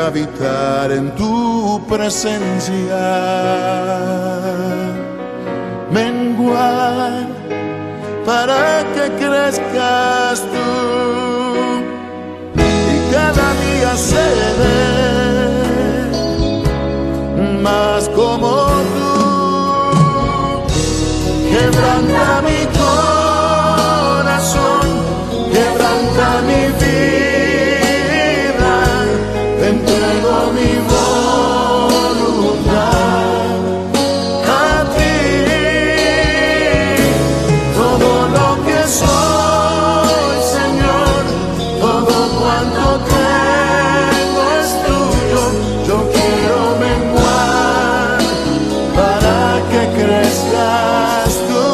habitar en tu presencia, menguar para que crezcas tú y cada día seré más como tú. Quebranta mi corazón, quebranta mi vida, te entrego mi voluntad a ti. Todo lo que soy, Señor, todo cuanto tengo es tuyo. Yo quiero menguar para que crezcas tú.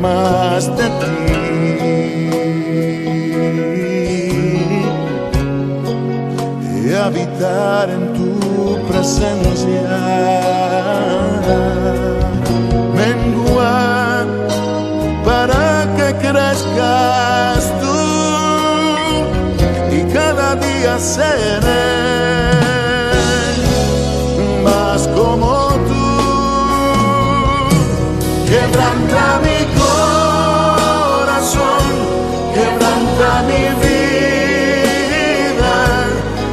Más de ti y habitar en tu presencia, menguar para que crezcas tú y cada día seré más como tú. Quebranta mi corazón, quebranta mi vida,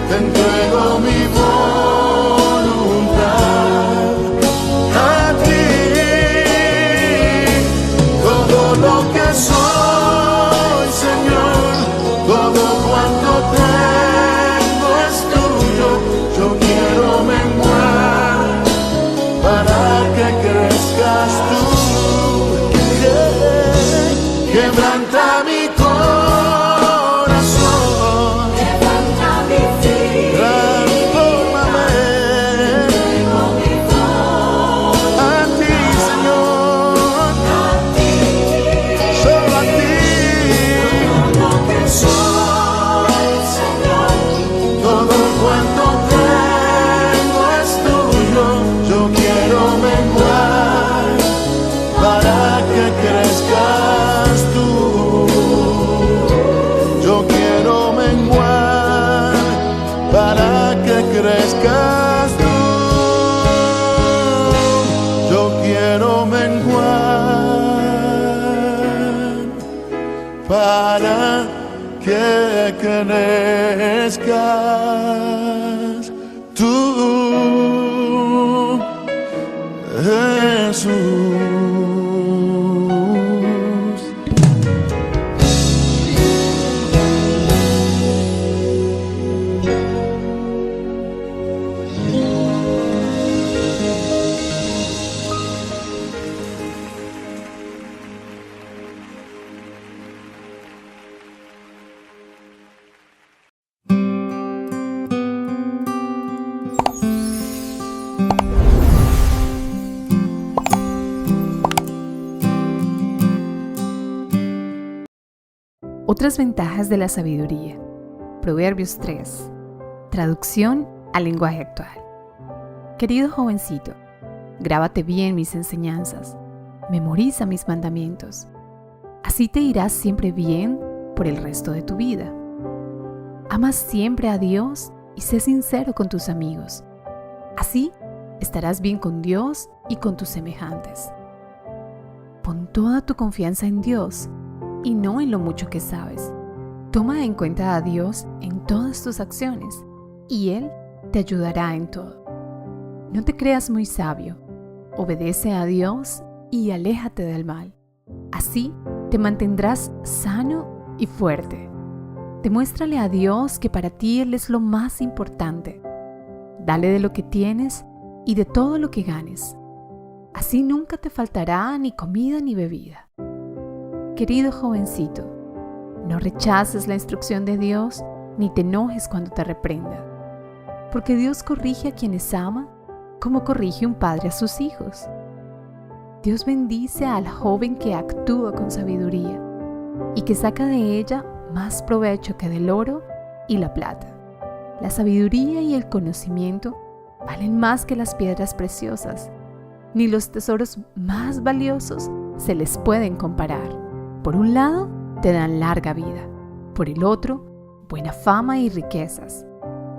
te entrego mi voluntad a ti. Todo lo que soy, Señor, todo cuanto tengo es tuyo. Yo quiero menguar para que crezcas tú. Quebranta mi corazón, quebranta mi vida, transfórmame entrego mi voz a ti, Señor, a ti. solo a ti. Todo lo que soy, Señor, Todo cuanto tengo es tuyo. Yo quiero menguar para que crezcas tú. Yo quiero menguar para que crezcas tú. Yo quiero menguar para que crezcas tú, Jesús. Otras ventajas de la sabiduría. Proverbios 3. Traducción al lenguaje actual. Querido jovencito, grábate bien mis enseñanzas, memoriza mis mandamientos. Así te irás siempre bien por el resto de tu vida. Ama siempre a Dios y sé sincero con tus amigos. Así estarás bien con Dios y con tus semejantes. Pon toda tu confianza en Dios y no en lo mucho que sabes. Toma en cuenta a Dios en todas tus acciones y Él te ayudará en todo. No te creas muy sabio. Obedece a Dios y aléjate del mal. Así te mantendrás sano y fuerte. Demuéstrale a Dios que para ti Él es lo más importante. Dale de lo que tienes y de todo lo que ganes. Así nunca te faltará ni comida ni bebida. Querido jovencito, no rechaces la instrucción de Dios ni te enojes cuando te reprenda, porque Dios corrige a quienes ama como corrige un padre a sus hijos. Dios bendice al joven que actúa con sabiduría y que saca de ella más provecho que del oro y la plata. La sabiduría y el conocimiento valen más que las piedras preciosas, ni los tesoros más valiosos se les pueden comparar. Por un lado, te dan larga vida. Por el otro, buena fama y riquezas.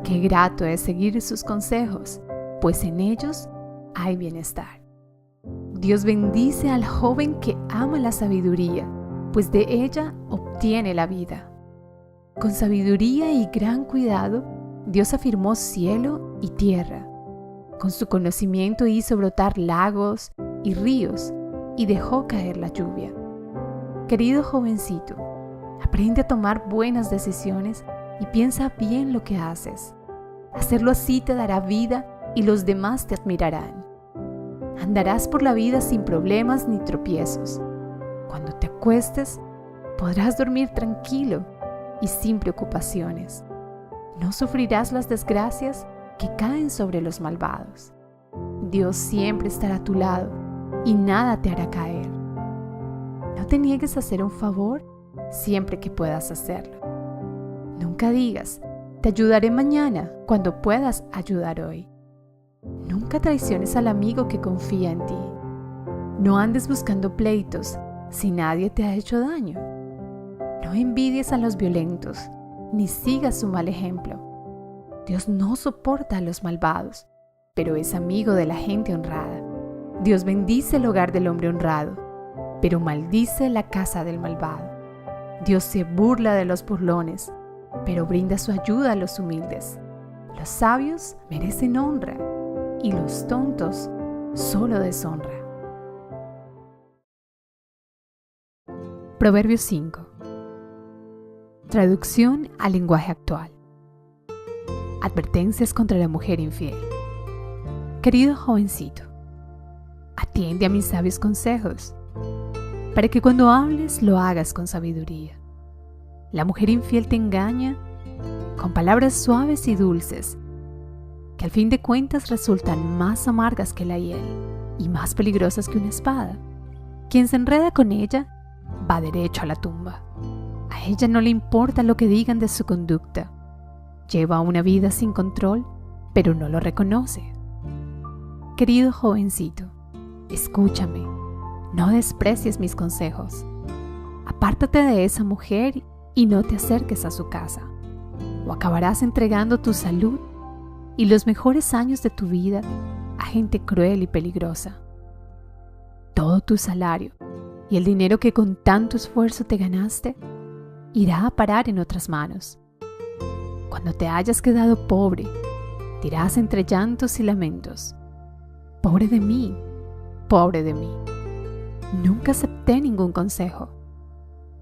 Qué grato es seguir sus consejos, pues en ellos hay bienestar. Dios bendice al joven que ama la sabiduría, pues de ella obtiene la vida. Con sabiduría y gran cuidado, Dios afirmó cielo y tierra. Con su conocimiento hizo brotar lagos y ríos y dejó caer la lluvia. Querido jovencito, aprende a tomar buenas decisiones y piensa bien lo que haces. Hacerlo así te dará vida y los demás te admirarán. Andarás por la vida sin problemas ni tropiezos. Cuando te acuestes, podrás dormir tranquilo y sin preocupaciones. No sufrirás las desgracias que caen sobre los malvados. Dios siempre estará a tu lado y nada te hará caer. No te niegues a hacer un favor siempre que puedas hacerlo. Nunca digas, te ayudaré mañana cuando puedas ayudar hoy. Nunca traiciones al amigo que confía en ti. No andes buscando pleitos si nadie te ha hecho daño. No envidies a los violentos, ni sigas su mal ejemplo. Dios no soporta a los malvados, pero es amigo de la gente honrada. Dios bendice el hogar del hombre honrado, pero maldice la casa del malvado. Dios se burla de los burlones, pero brinda su ayuda a los humildes. Los sabios merecen honra, y los tontos solo deshonra. Proverbios 5. Traducción al lenguaje actual. Advertencias contra la mujer infiel. Querido jovencito, atiende a mis sabios consejos, para que cuando hables lo hagas con sabiduría. La mujer infiel te engaña con palabras suaves y dulces, que al fin de cuentas resultan más amargas que la hiel y más peligrosas que una espada. Quien se enreda con ella va derecho a la tumba. A ella no le importa lo que digan de su conducta. Lleva una vida sin control, pero no lo reconoce. Querido jovencito, escúchame, no desprecies mis consejos. Apártate de esa mujer y no te acerques a su casa, o acabarás entregando tu salud y los mejores años de tu vida a gente cruel y peligrosa. Todo tu salario y el dinero que con tanto esfuerzo te ganaste irá a parar en otras manos. Cuando te hayas quedado pobre, dirás entre llantos y lamentos: pobre de mí, pobre de mí. Nunca acepté ningún consejo.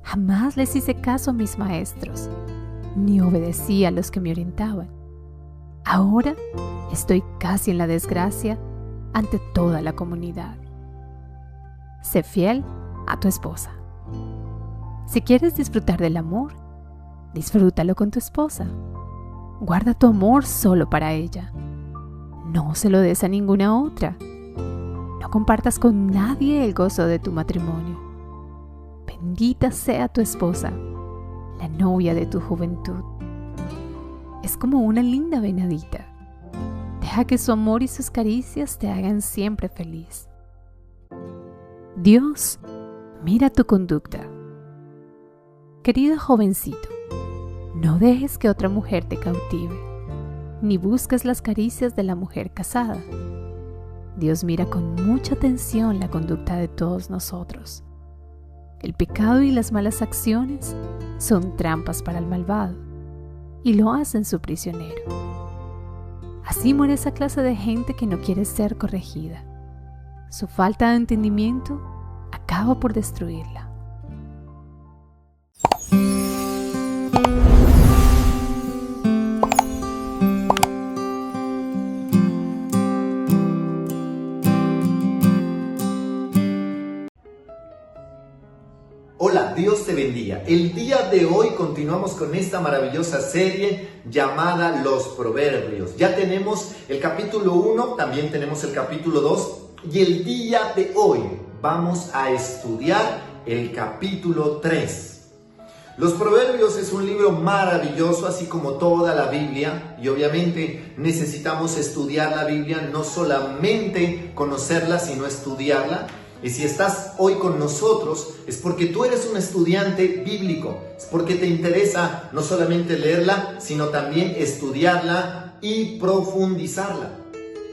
Jamás les hice caso a mis maestros, ni obedecí a los que me orientaban. Ahora estoy casi en la desgracia ante toda la comunidad. Sé fiel a tu esposa. Si quieres disfrutar del amor, disfrútalo con tu esposa. Guarda tu amor solo para ella. No se lo des a ninguna otra. No compartas con nadie el gozo de tu matrimonio. Bendita sea tu esposa, la novia de tu juventud. Es como una linda venadita. Deja que su amor y sus caricias te hagan siempre feliz. Dios mira tu conducta. Querido jovencito, no dejes que otra mujer te cautive, ni busques las caricias de la mujer casada. Dios mira con mucha atención la conducta de todos nosotros. El pecado y las malas acciones son trampas para el malvado, y lo hacen su prisionero. Así muere esa clase de gente que no quiere ser corregida. Su falta de entendimiento acaba por destruirla. Hola, Dios te bendiga. El día de hoy continuamos con esta maravillosa serie llamada Los Proverbios. Ya tenemos el capítulo 1, también tenemos el capítulo 2 y el día de hoy vamos a estudiar el capítulo 3. Los Proverbios es un libro maravilloso, así como toda la Biblia, y obviamente necesitamos estudiar la Biblia, no solamente conocerla, sino estudiarla. Y si estás hoy con nosotros es porque tú eres un estudiante bíblico, es porque te interesa no solamente leerla, sino también estudiarla y profundizarla.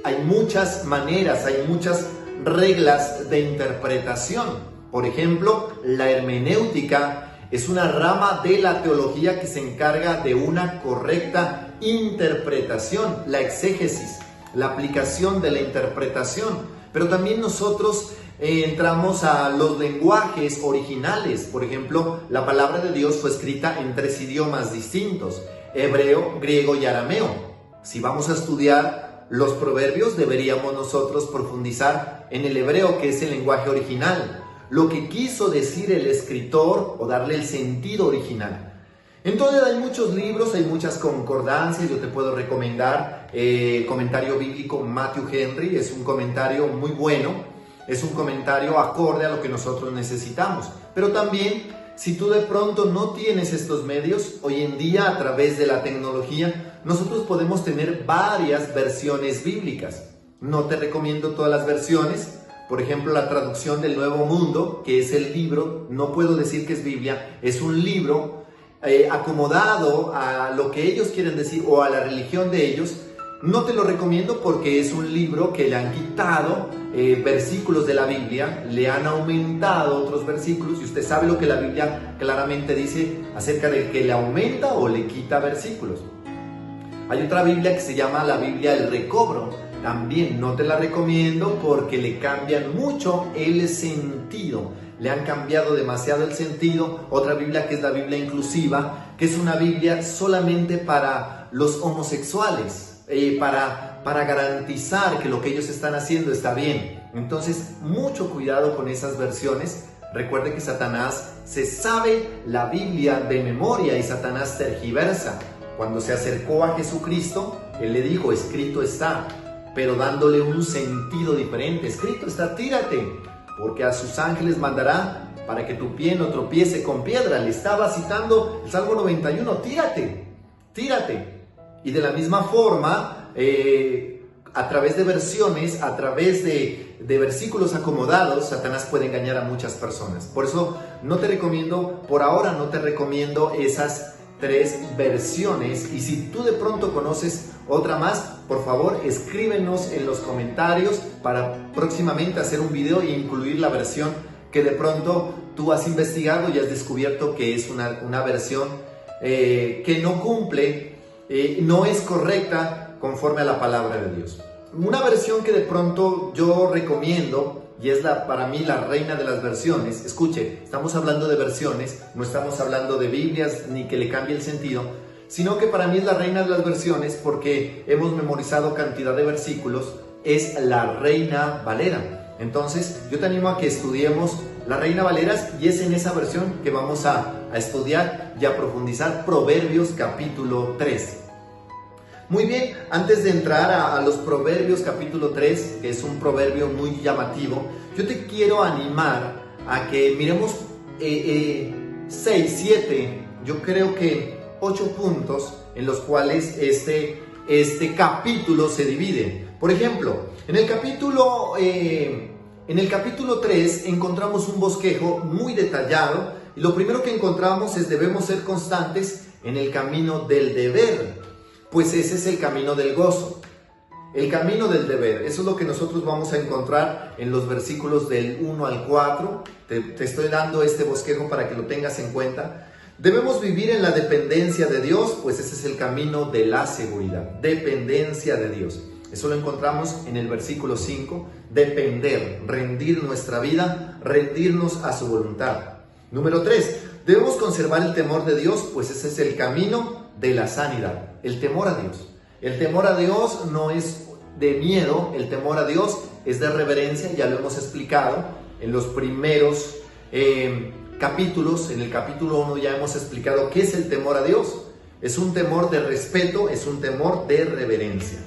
Hay muchas maneras, hay muchas reglas de interpretación. Por ejemplo, la hermenéutica es una rama de la teología que se encarga de una correcta interpretación, la exégesis, la aplicación de la interpretación. Pero también nosotros entramos a los lenguajes originales. Por ejemplo, la palabra de Dios fue escrita en 3 idiomas distintos: hebreo, griego y arameo. Si vamos a estudiar los proverbios, deberíamos nosotros profundizar en el hebreo, que es el lenguaje original, lo que quiso decir el escritor o darle el sentido original. Entonces hay muchos libros, hay muchas concordancias. Yo te puedo recomendar el comentario bíblico Matthew Henry. Es un comentario muy bueno, es un comentario acorde a lo que nosotros necesitamos. Pero también, si tú de pronto no tienes estos medios, hoy en día a través de la tecnología nosotros podemos tener varias versiones bíblicas. No te recomiendo todas las versiones. Por ejemplo, la traducción del Nuevo Mundo, que es el libro, no puedo decir que es Biblia, es un libro acomodado a lo que ellos quieren decir o a la religión de ellos. No te lo recomiendo porque es un libro que le han quitado versículos de la Biblia, le han aumentado otros versículos, y usted sabe lo que la Biblia claramente dice acerca de que le aumenta o le quita versículos. Hay otra Biblia que se llama la Biblia del Recobro. También no te la recomiendo porque le cambian mucho el sentido. Le han cambiado demasiado el sentido. Otra Biblia, que es la Biblia inclusiva, que es una Biblia solamente para los homosexuales, para garantizar que lo que ellos están haciendo está bien. Entonces, mucho cuidado con esas versiones. Recuerde que Satanás se sabe la Biblia de memoria y Satanás tergiversa. Cuando se acercó a Jesucristo, él le dijo: escrito está, pero dándole un sentido diferente. Escrito está, tírate, porque a sus ángeles mandará para que tu pie no tropiece con piedra. Le estaba citando el Salmo 91, tírate, tírate. Y de la misma forma, a través de versiones, a través de versículos acomodados, Satanás puede engañar a muchas personas. Por eso no te recomiendo, por ahora no te recomiendo esas 3 versiones. Y si tú de pronto conoces otra más, por favor escríbenos en los comentarios para próximamente hacer un video e incluir la versión que de pronto tú has investigado y has descubierto que es una versión que no cumple, no es correcta conforme a la palabra de Dios. Una versión que de pronto yo recomiendo, y es para mí la reina de las versiones. Escuche, estamos hablando de versiones, no estamos hablando de Biblias ni que le cambie el sentido, sino que para mí es la reina de las versiones porque hemos memorizado cantidad de versículos. Es la Reina Valera. Entonces yo te animo a que estudiemos la Reina Valera, y es en esa versión que vamos a estudiar y a profundizar Proverbios capítulo 3. Muy bien, antes de entrar a los Proverbios capítulo 3, que es un proverbio muy llamativo, yo te quiero animar a que miremos 6, 7, yo creo que 8 puntos en los cuales este capítulo se divide. Por ejemplo, en el capítulo 3 encontramos un bosquejo muy detallado, y lo primero que encontramos es: debemos ser constantes en el camino del deber. Pues ese es el camino del gozo, el camino del deber. Eso es lo que nosotros vamos a encontrar en los versículos del 1 al 4. Te estoy dando este bosquejo para que lo tengas en cuenta. Debemos vivir en la dependencia de Dios, pues ese es el camino de la seguridad, dependencia de Dios. Eso lo encontramos en el versículo 5, depender, rendir nuestra vida, rendirnos a su voluntad. Número 3, debemos conservar el temor de Dios, pues ese es el camino de la sanidad. El temor a Dios. El temor a Dios no es de miedo, el temor a Dios es de reverencia. Ya lo hemos explicado en los primeros capítulos. En el capítulo 1 ya hemos explicado qué es el temor a Dios. Es un temor de respeto, es un temor de reverencia.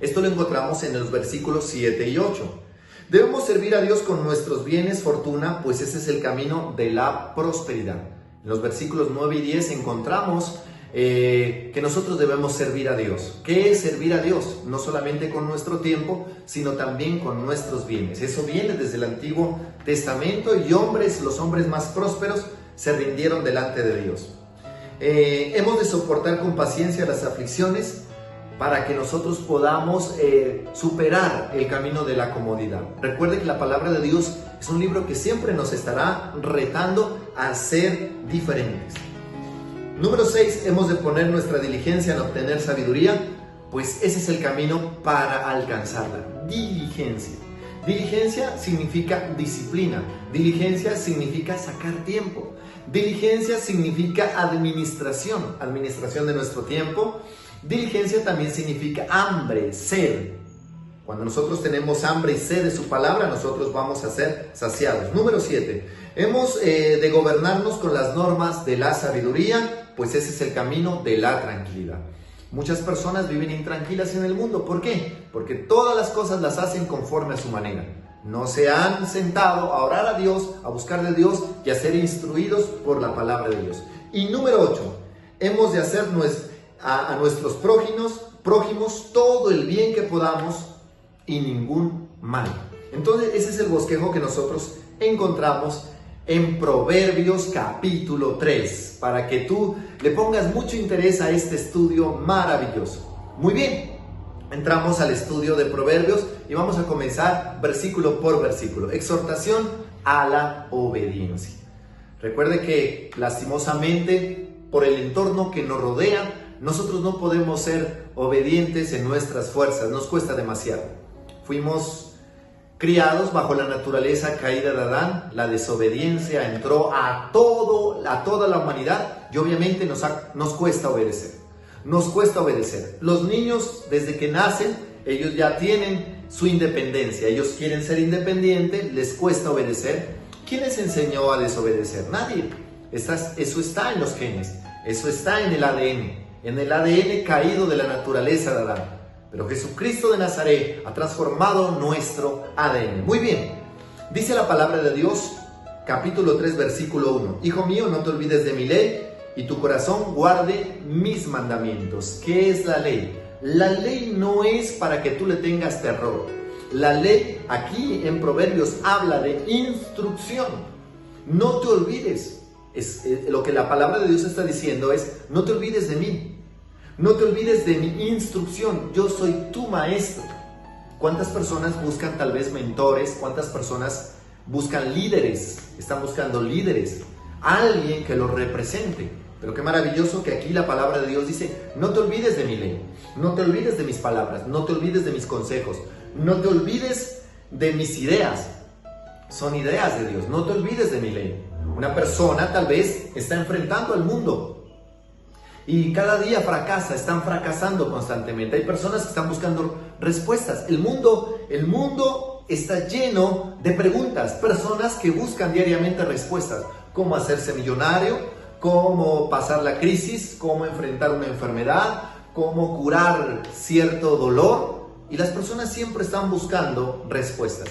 Esto lo encontramos en los versículos 7 y 8. Debemos servir a Dios con nuestros bienes, fortuna, pues ese es el camino de la prosperidad. En los versículos 9 y 10 encontramos que nosotros debemos servir a Dios. ¿Qué es servir a Dios? No solamente con nuestro tiempo, sino también con nuestros bienes. Eso viene desde el Antiguo Testamento y los hombres más prósperos se rindieron delante de Dios. Hemos de soportar con paciencia las aflicciones para que nosotros podamos superar el camino de la comodidad. Recuerde que la palabra de Dios es un libro que siempre nos estará retando a ser diferentes. Número 6, hemos de poner nuestra diligencia en obtener sabiduría, pues ese es el camino para alcanzarla. Diligencia. Diligencia significa disciplina. Diligencia significa sacar tiempo. Diligencia significa administración de nuestro tiempo. Diligencia también significa hambre, sed. Cuando nosotros tenemos hambre y sed de su palabra, nosotros vamos a ser saciados. Número 7. Hemos de gobernarnos con las normas de la sabiduría, pues ese es el camino de la tranquilidad. Muchas personas viven intranquilas en el mundo. ¿Por qué? Porque todas las cosas las hacen conforme a su manera. No se han sentado a orar a Dios, a buscar de Dios y a ser instruidos por la palabra de Dios. Y número 8. Hemos de hacer a nuestros prójimos todo el bien que podamos y ningún mal. Entonces ese es el bosquejo que nosotros encontramos en Proverbios capítulo 3, para que tú le pongas mucho interés a este estudio maravilloso. Muy bien, entramos al estudio de Proverbios y vamos a comenzar versículo por versículo. Exhortación a la obediencia. Recuerde que lastimosamente por el entorno que nos rodea, nosotros no podemos ser obedientes en nuestras fuerzas, nos cuesta demasiado. Fuimos criados bajo la naturaleza caída de Adán, la desobediencia entró a toda la humanidad y obviamente nos cuesta obedecer. Nos cuesta obedecer. Los niños desde que nacen, ellos ya tienen su independencia, ellos quieren ser independientes, les cuesta obedecer. ¿Quién les enseñó a desobedecer? Nadie. Eso está en los genes, eso está en el ADN caído de la naturaleza de Adán. Pero Jesucristo de Nazaret ha transformado nuestro ADN. Muy bien, dice la palabra de Dios, capítulo 3, versículo 1. Hijo mío, no te olvides de mi ley y tu corazón guarde mis mandamientos. ¿Qué es la ley? La ley no es para que tú le tengas terror. La ley aquí en Proverbios habla de instrucción. No te olvides. Lo que la palabra de Dios está diciendo es, no te olvides de mí. No te olvides de mi instrucción, yo soy tu maestro. ¿Cuántas personas buscan tal vez mentores? ¿Cuántas personas buscan líderes? Están buscando líderes, alguien que los represente. Pero qué maravilloso que aquí la palabra de Dios dice, no te olvides de mi ley, no te olvides de mis palabras, no te olvides de mis consejos, no te olvides de mis ideas. Son ideas de Dios, no te olvides de mi ley. Una persona tal vez está enfrentando al mundo y cada día están fracasando constantemente. Hay personas que están buscando respuestas. El mundo está lleno de preguntas, personas que buscan diariamente respuestas. Cómo hacerse millonario, cómo pasar la crisis, cómo enfrentar una enfermedad, cómo curar cierto dolor. Y las personas siempre están buscando respuestas.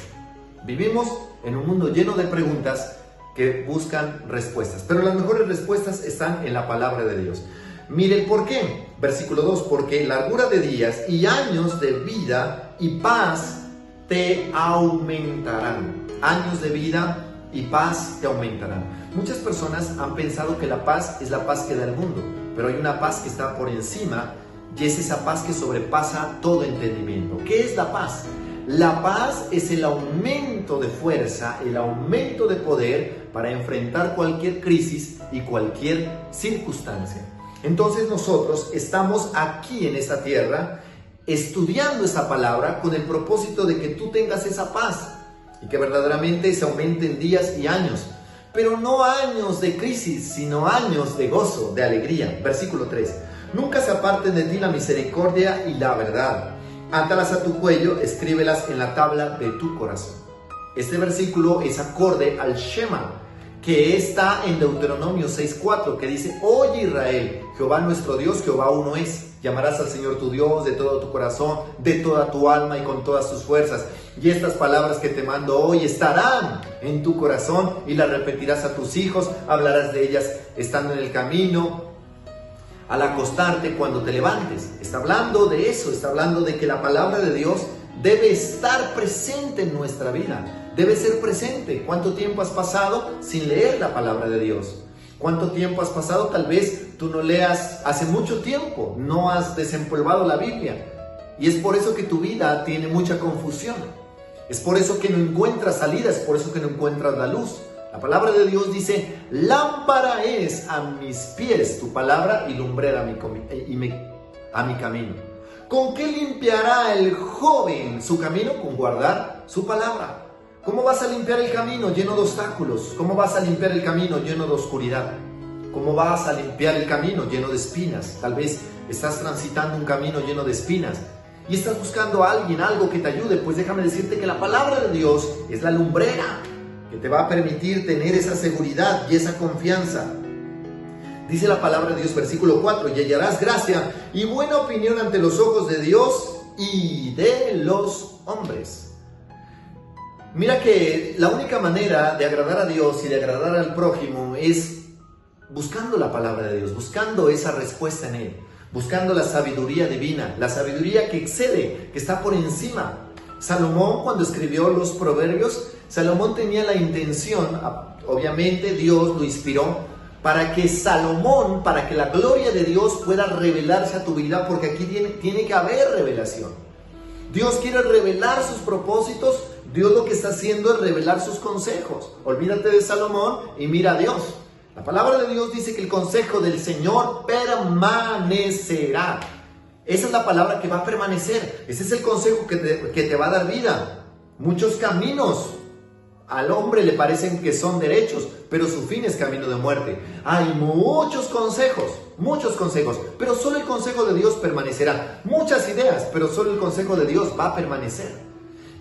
Vivimos en un mundo lleno de preguntas que buscan respuestas. Pero las mejores respuestas están en la palabra de Dios. Mire el por qué. Versículo 2. Porque largura de días y años de vida y paz te aumentarán. Años de vida y paz te aumentarán. Muchas personas han pensado que la paz es la paz que da el mundo. Pero hay una paz que está por encima y es esa paz que sobrepasa todo entendimiento. ¿Qué es la paz? La paz es el aumento de fuerza, el aumento de poder para enfrentar cualquier crisis y cualquier circunstancia. Entonces nosotros estamos aquí en esta tierra estudiando esa palabra con el propósito de que tú tengas esa paz y que verdaderamente se aumenten días y años. Pero no años de crisis, sino años de gozo, de alegría. Versículo 3. Nunca se aparten de ti la misericordia y la verdad. Átalas a tu cuello, escríbelas en la tabla de tu corazón. Este versículo es acorde al Shema, que está en Deuteronomio 6:4, que dice: Oye Israel, Jehová nuestro Dios, Jehová uno es. Llamarás al Señor tu Dios de todo tu corazón, de toda tu alma y con todas tus fuerzas. Y estas palabras que te mando hoy estarán en tu corazón y las repetirás a tus hijos, hablarás de ellas estando en el camino, al acostarte, cuando te levantes. Está hablando de eso, está hablando de que la palabra de Dios debe estar presente en nuestra vida, debe ser presente. ¿Cuánto tiempo has pasado sin leer la palabra de Dios? ¿Cuánto tiempo has pasado? Tal vez tú no leas hace mucho tiempo, no has desempolvado la Biblia. Y es por eso que tu vida tiene mucha confusión. Es por eso que no encuentras salida, es por eso que no encuentras la luz. La palabra de Dios dice: lámpara es a mis pies tu palabra y lumbrera a mi camino. ¿Con qué limpiará el joven su camino? Con guardar su palabra. ¿Cómo vas a limpiar el camino lleno de obstáculos? ¿Cómo vas a limpiar el camino lleno de oscuridad? ¿Cómo vas a limpiar el camino lleno de espinas? Tal vez estás transitando un camino lleno de espinas y estás buscando a alguien, algo que te ayude. Pues déjame decirte que la palabra de Dios es la lumbrera que te va a permitir tener esa seguridad y esa confianza. Dice la palabra de Dios, versículo 4: y hallarás gracia y buena opinión ante los ojos de Dios y de los hombres. Mira que la única manera de agradar a Dios y de agradar al prójimo es buscando la palabra de Dios, buscando esa respuesta en Él, buscando la sabiduría divina, la sabiduría que excede, que está por encima. Salomón, cuando escribió los proverbios, Salomón tenía la intención, obviamente Dios lo inspiró, para que Salomón, para que la gloria de Dios pueda revelarse a tu vida, porque aquí tiene que haber revelación. Dios quiere revelar sus propósitos. Dios lo que está haciendo es revelar sus consejos. Olvídate de Salomón y mira a Dios. La palabra de Dios dice que el consejo del Señor permanecerá. Esa es la palabra que va a permanecer. Ese es el consejo que te va a dar vida. Muchos caminos al hombre le parecen que son derechos, pero su fin es camino de muerte. Hay muchos consejos, pero solo el consejo de Dios permanecerá. Muchas ideas, pero solo el consejo de Dios va a permanecer.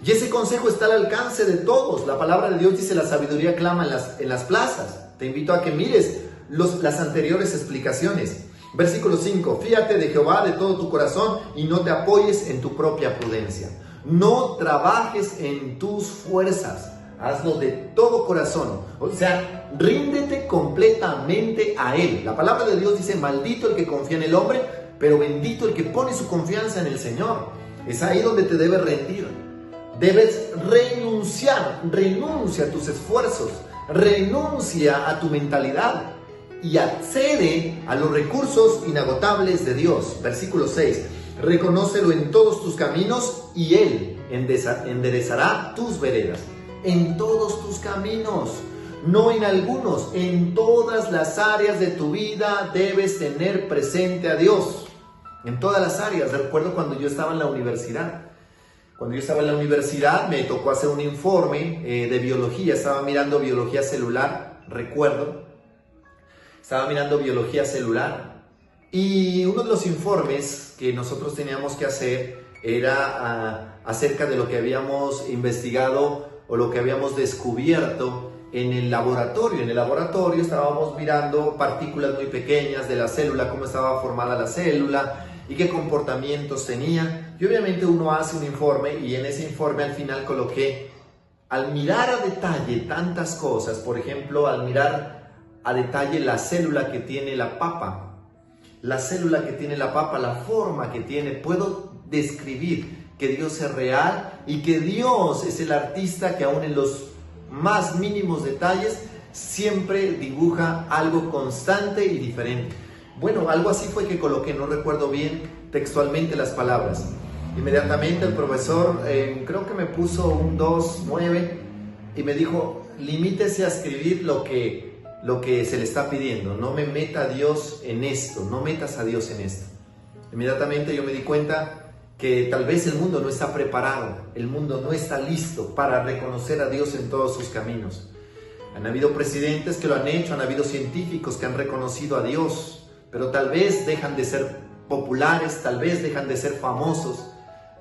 Y ese consejo está al alcance de todos. La palabra de Dios dice: la sabiduría clama en las plazas. Te invito a que mires las anteriores explicaciones. Versículo 5: fíjate de Jehová de todo tu corazón y no te apoyes en tu propia prudencia. No trabajes en tus fuerzas, hazlo de todo corazón. O sea, ríndete completamente a Él. La palabra de Dios dice: maldito el que confía en el hombre, pero bendito el que pone su confianza en el Señor. Es ahí donde te debes rendir. Debes renuncia a tus esfuerzos, renuncia a tu mentalidad y accede a los recursos inagotables de Dios. Versículo 6: reconócelo en todos tus caminos y Él enderezará tus veredas. En todos tus caminos, no en algunos, en todas las áreas de tu vida debes tener presente a Dios. En todas las áreas. Recuerdo cuando yo estaba en la universidad. Cuando yo estaba en la universidad me tocó hacer un informe de biología. Estaba mirando biología celular, recuerdo. Estaba mirando biología celular. Y uno de los informes que nosotros teníamos que hacer era acerca de lo que habíamos investigado o lo que habíamos descubierto en el laboratorio. En el laboratorio estábamos mirando partículas muy pequeñas de la célula, cómo estaba formada la célula y qué comportamientos tenía. Y obviamente uno hace un informe y en ese informe al final coloqué: al mirar a detalle tantas cosas, por ejemplo, al mirar a detalle la célula que tiene la papa, la forma que tiene, puedo describir que Dios es real y que Dios es el artista que aún en los más mínimos detalles siempre dibuja algo constante y diferente. Bueno, algo así fue que coloqué, no recuerdo bien textualmente las palabras. Inmediatamente el profesor creo que me puso un 2.9 y me dijo: limítese a escribir lo que se le está pidiendo, no me meta a Dios en esto, no metas a Dios en esto. Inmediatamente yo me di cuenta que tal vez el mundo no está preparado, el mundo no está listo para reconocer a Dios en todos sus caminos. Han habido presidentes que lo han hecho, han habido científicos que han reconocido a Dios, pero tal vez dejan de ser populares, tal vez dejan de ser famosos.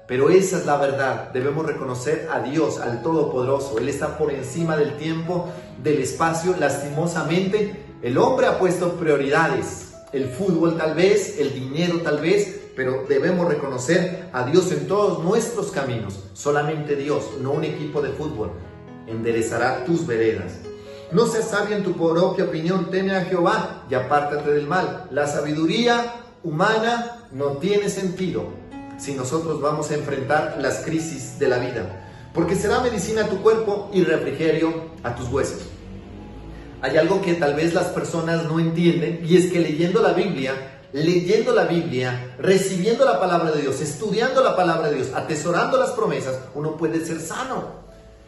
Pero esa es la verdad, debemos reconocer a Dios, al Todopoderoso. Él está por encima del tiempo, del espacio. Lastimosamente, el hombre ha puesto prioridades. El fútbol tal vez, el dinero tal vez, pero debemos reconocer a Dios en todos nuestros caminos. Solamente Dios, no un equipo de fútbol, enderezará tus veredas. No seas sabio en tu propia opinión, teme a Jehová y apártate del mal. La sabiduría humana no tiene sentido si nosotros vamos a enfrentar las crisis de la vida, porque será medicina a tu cuerpo y refrigerio a tus huesos. Hay algo que tal vez las personas no entienden, y es que leyendo la Biblia, recibiendo la palabra de Dios, estudiando la palabra de Dios, atesorando las promesas, uno puede ser sano.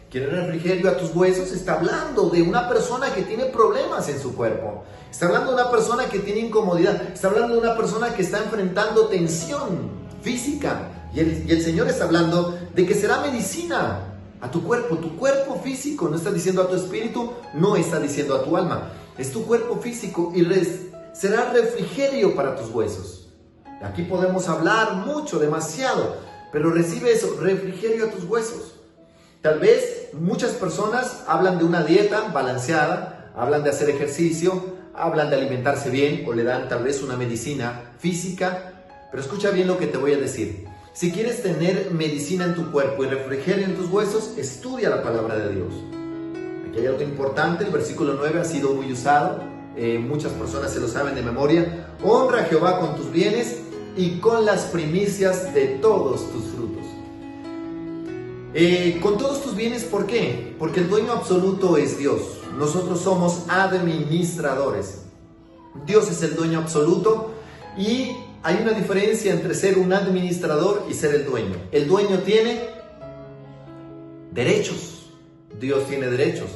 ¿Quiere refrigerio a tus huesos? Está hablando de una persona que tiene problemas en su cuerpo. Está hablando de una persona que tiene incomodidad. Está hablando de una persona que está enfrentando tensión física. Y el Señor está hablando de que será medicina a tu cuerpo físico. No está diciendo a tu espíritu, no está diciendo a tu alma. Es tu cuerpo físico y será refrigerio para tus huesos. Aquí podemos hablar mucho, demasiado, pero recibe eso, refrigerio a tus huesos. Tal vez muchas personas hablan de una dieta balanceada, hablan de hacer ejercicio, hablan de alimentarse bien o le dan tal vez una medicina física, pero escucha bien lo que te voy a decir. Si quieres tener medicina en tu cuerpo y refrigerio en tus huesos, estudia la palabra de Dios. Aquí hay algo importante, el versículo 9 ha sido muy usado, muchas personas se lo saben de memoria. Honra a Jehová con tus bienes y con las primicias de todos tus frutos. Con todos tus bienes, ¿por qué? Porque el dueño absoluto es Dios. Nosotros somos administradores. Dios es el dueño absoluto y hay una diferencia entre ser un administrador y ser el dueño. El dueño tiene derechos. Dios tiene derechos.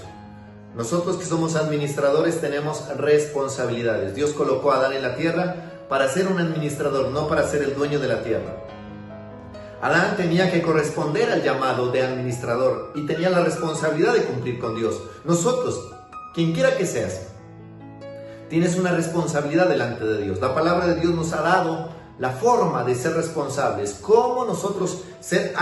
Nosotros que somos administradores tenemos responsabilidades. Dios colocó a Adán en la tierra para ser un administrador, no para ser el dueño de la tierra. Adán tenía que corresponder al llamado de administrador y tenía la responsabilidad de cumplir con Dios. Nosotros, quien quiera que seas, tienes una responsabilidad delante de Dios. La palabra de Dios nos ha dado la forma de ser responsables, cómo nosotros ser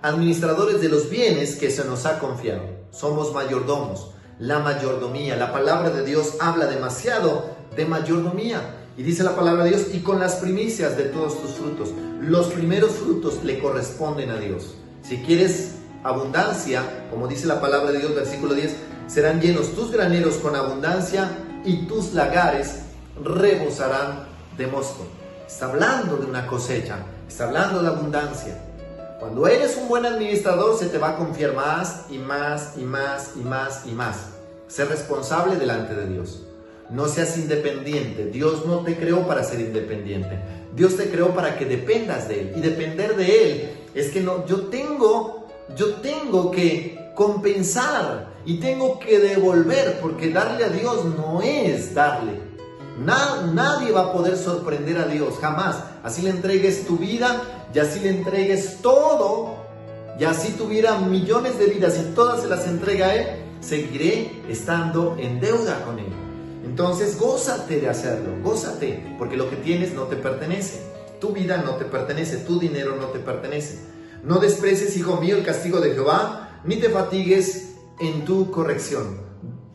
administradores de los bienes que se nos ha confiado. Somos mayordomos, la mayordomía. La palabra de Dios habla demasiado de mayordomía. Y dice la palabra de Dios, y con las primicias de todos tus frutos. Los primeros frutos le corresponden a Dios. Si quieres abundancia, como dice la palabra de Dios, versículo 10, serán llenos tus graneros con abundancia y tus lagares rebosarán de mosto. Está hablando de una cosecha, está hablando de abundancia. Cuando eres un buen administrador, se te va a confiar más y más y más y más y más. Ser responsable delante de Dios. No seas independiente. Dios no te creó para ser independiente. Dios te creó para que dependas de Él. Y depender de Él es que yo tengo que compensar y tengo que devolver, porque darle a Dios no es darle. Nadie va a poder sorprender a Dios, jamás. Así le entregues tu vida y así le entregues todo, y así tuviera millones de vidas y todas se las entrega a Él, seguiré estando en deuda con Él. Entonces gózate de hacerlo, gózate, porque lo que tienes no te pertenece. Tu vida no te pertenece, tu dinero no te pertenece. No desprecies, hijo mío, el castigo de Jehová, ni te fatigues en tu corrección.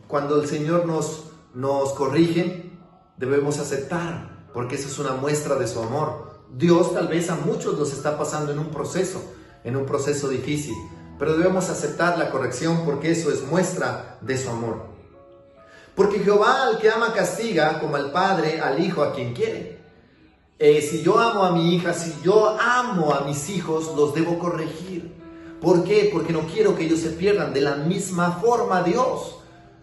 Cuando el Señor nos corrige, debemos aceptar, porque eso es una muestra de su amor. Dios tal vez a muchos los está pasando en un proceso difícil, pero debemos aceptar la corrección porque eso es muestra de su amor. Porque Jehová al que ama castiga, como al padre al hijo a quien quiere. Si yo amo a mi hija, si yo amo a mis hijos, los debo corregir. ¿Por qué? Porque no quiero que ellos se pierdan. De la misma forma Dios.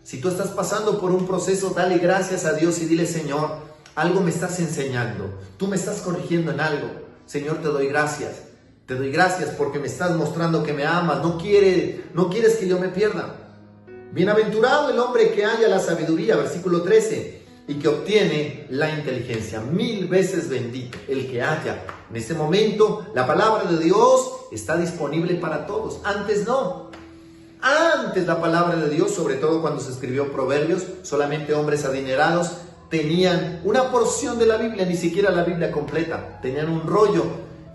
Si tú estás pasando por un proceso, dale gracias a Dios y dile: Señor, algo me estás enseñando. Tú me estás corrigiendo en algo. Señor, te doy gracias. Te doy gracias porque me estás mostrando que me amas. No quieres que yo me pierda. Bienaventurado el hombre que halla la sabiduría, versículo 13, y que obtiene la inteligencia. 1000 veces bendito el que haya. En este momento la palabra de Dios está disponible para todos. Antes no. Antes la palabra de Dios, sobre todo cuando se escribió Proverbios, solamente hombres adinerados tenían una porción de la Biblia, ni siquiera la Biblia completa. Tenían un rollo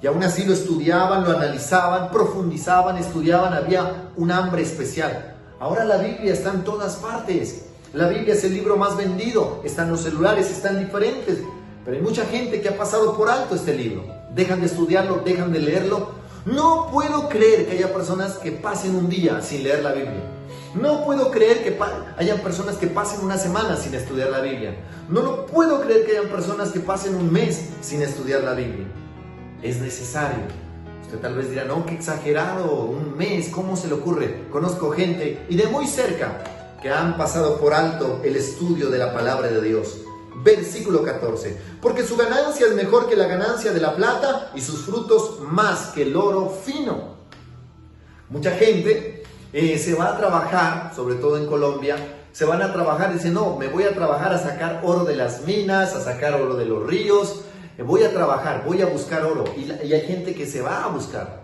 y aún así lo estudiaban, lo analizaban, profundizaban, estudiaban. Había un hambre especial. Ahora la Biblia está en todas partes. La Biblia es el libro más vendido. Están los celulares, están diferentes. Pero hay mucha gente que ha pasado por alto este libro. Dejan de estudiarlo, dejan de leerlo. No puedo creer que haya personas que pasen un día sin leer la Biblia. No puedo creer que hayan personas que pasen una semana sin estudiar la Biblia. No lo puedo creer que hayan personas que pasen un mes sin estudiar la Biblia. Es necesario. Usted tal vez dirá, no, qué exagerado, un mes, ¿cómo se le ocurre? Conozco gente, y de muy cerca, que han pasado por alto el estudio de la palabra de Dios. Versículo 14. Porque su ganancia es mejor que la ganancia de la plata y sus frutos más que el oro fino. Mucha gente se va a trabajar, sobre todo en Colombia, se van a trabajar y dicen, no, me voy a trabajar a sacar oro de las minas, a sacar oro de los ríos, voy a trabajar, voy a buscar oro. Y hay gente que se va a buscar.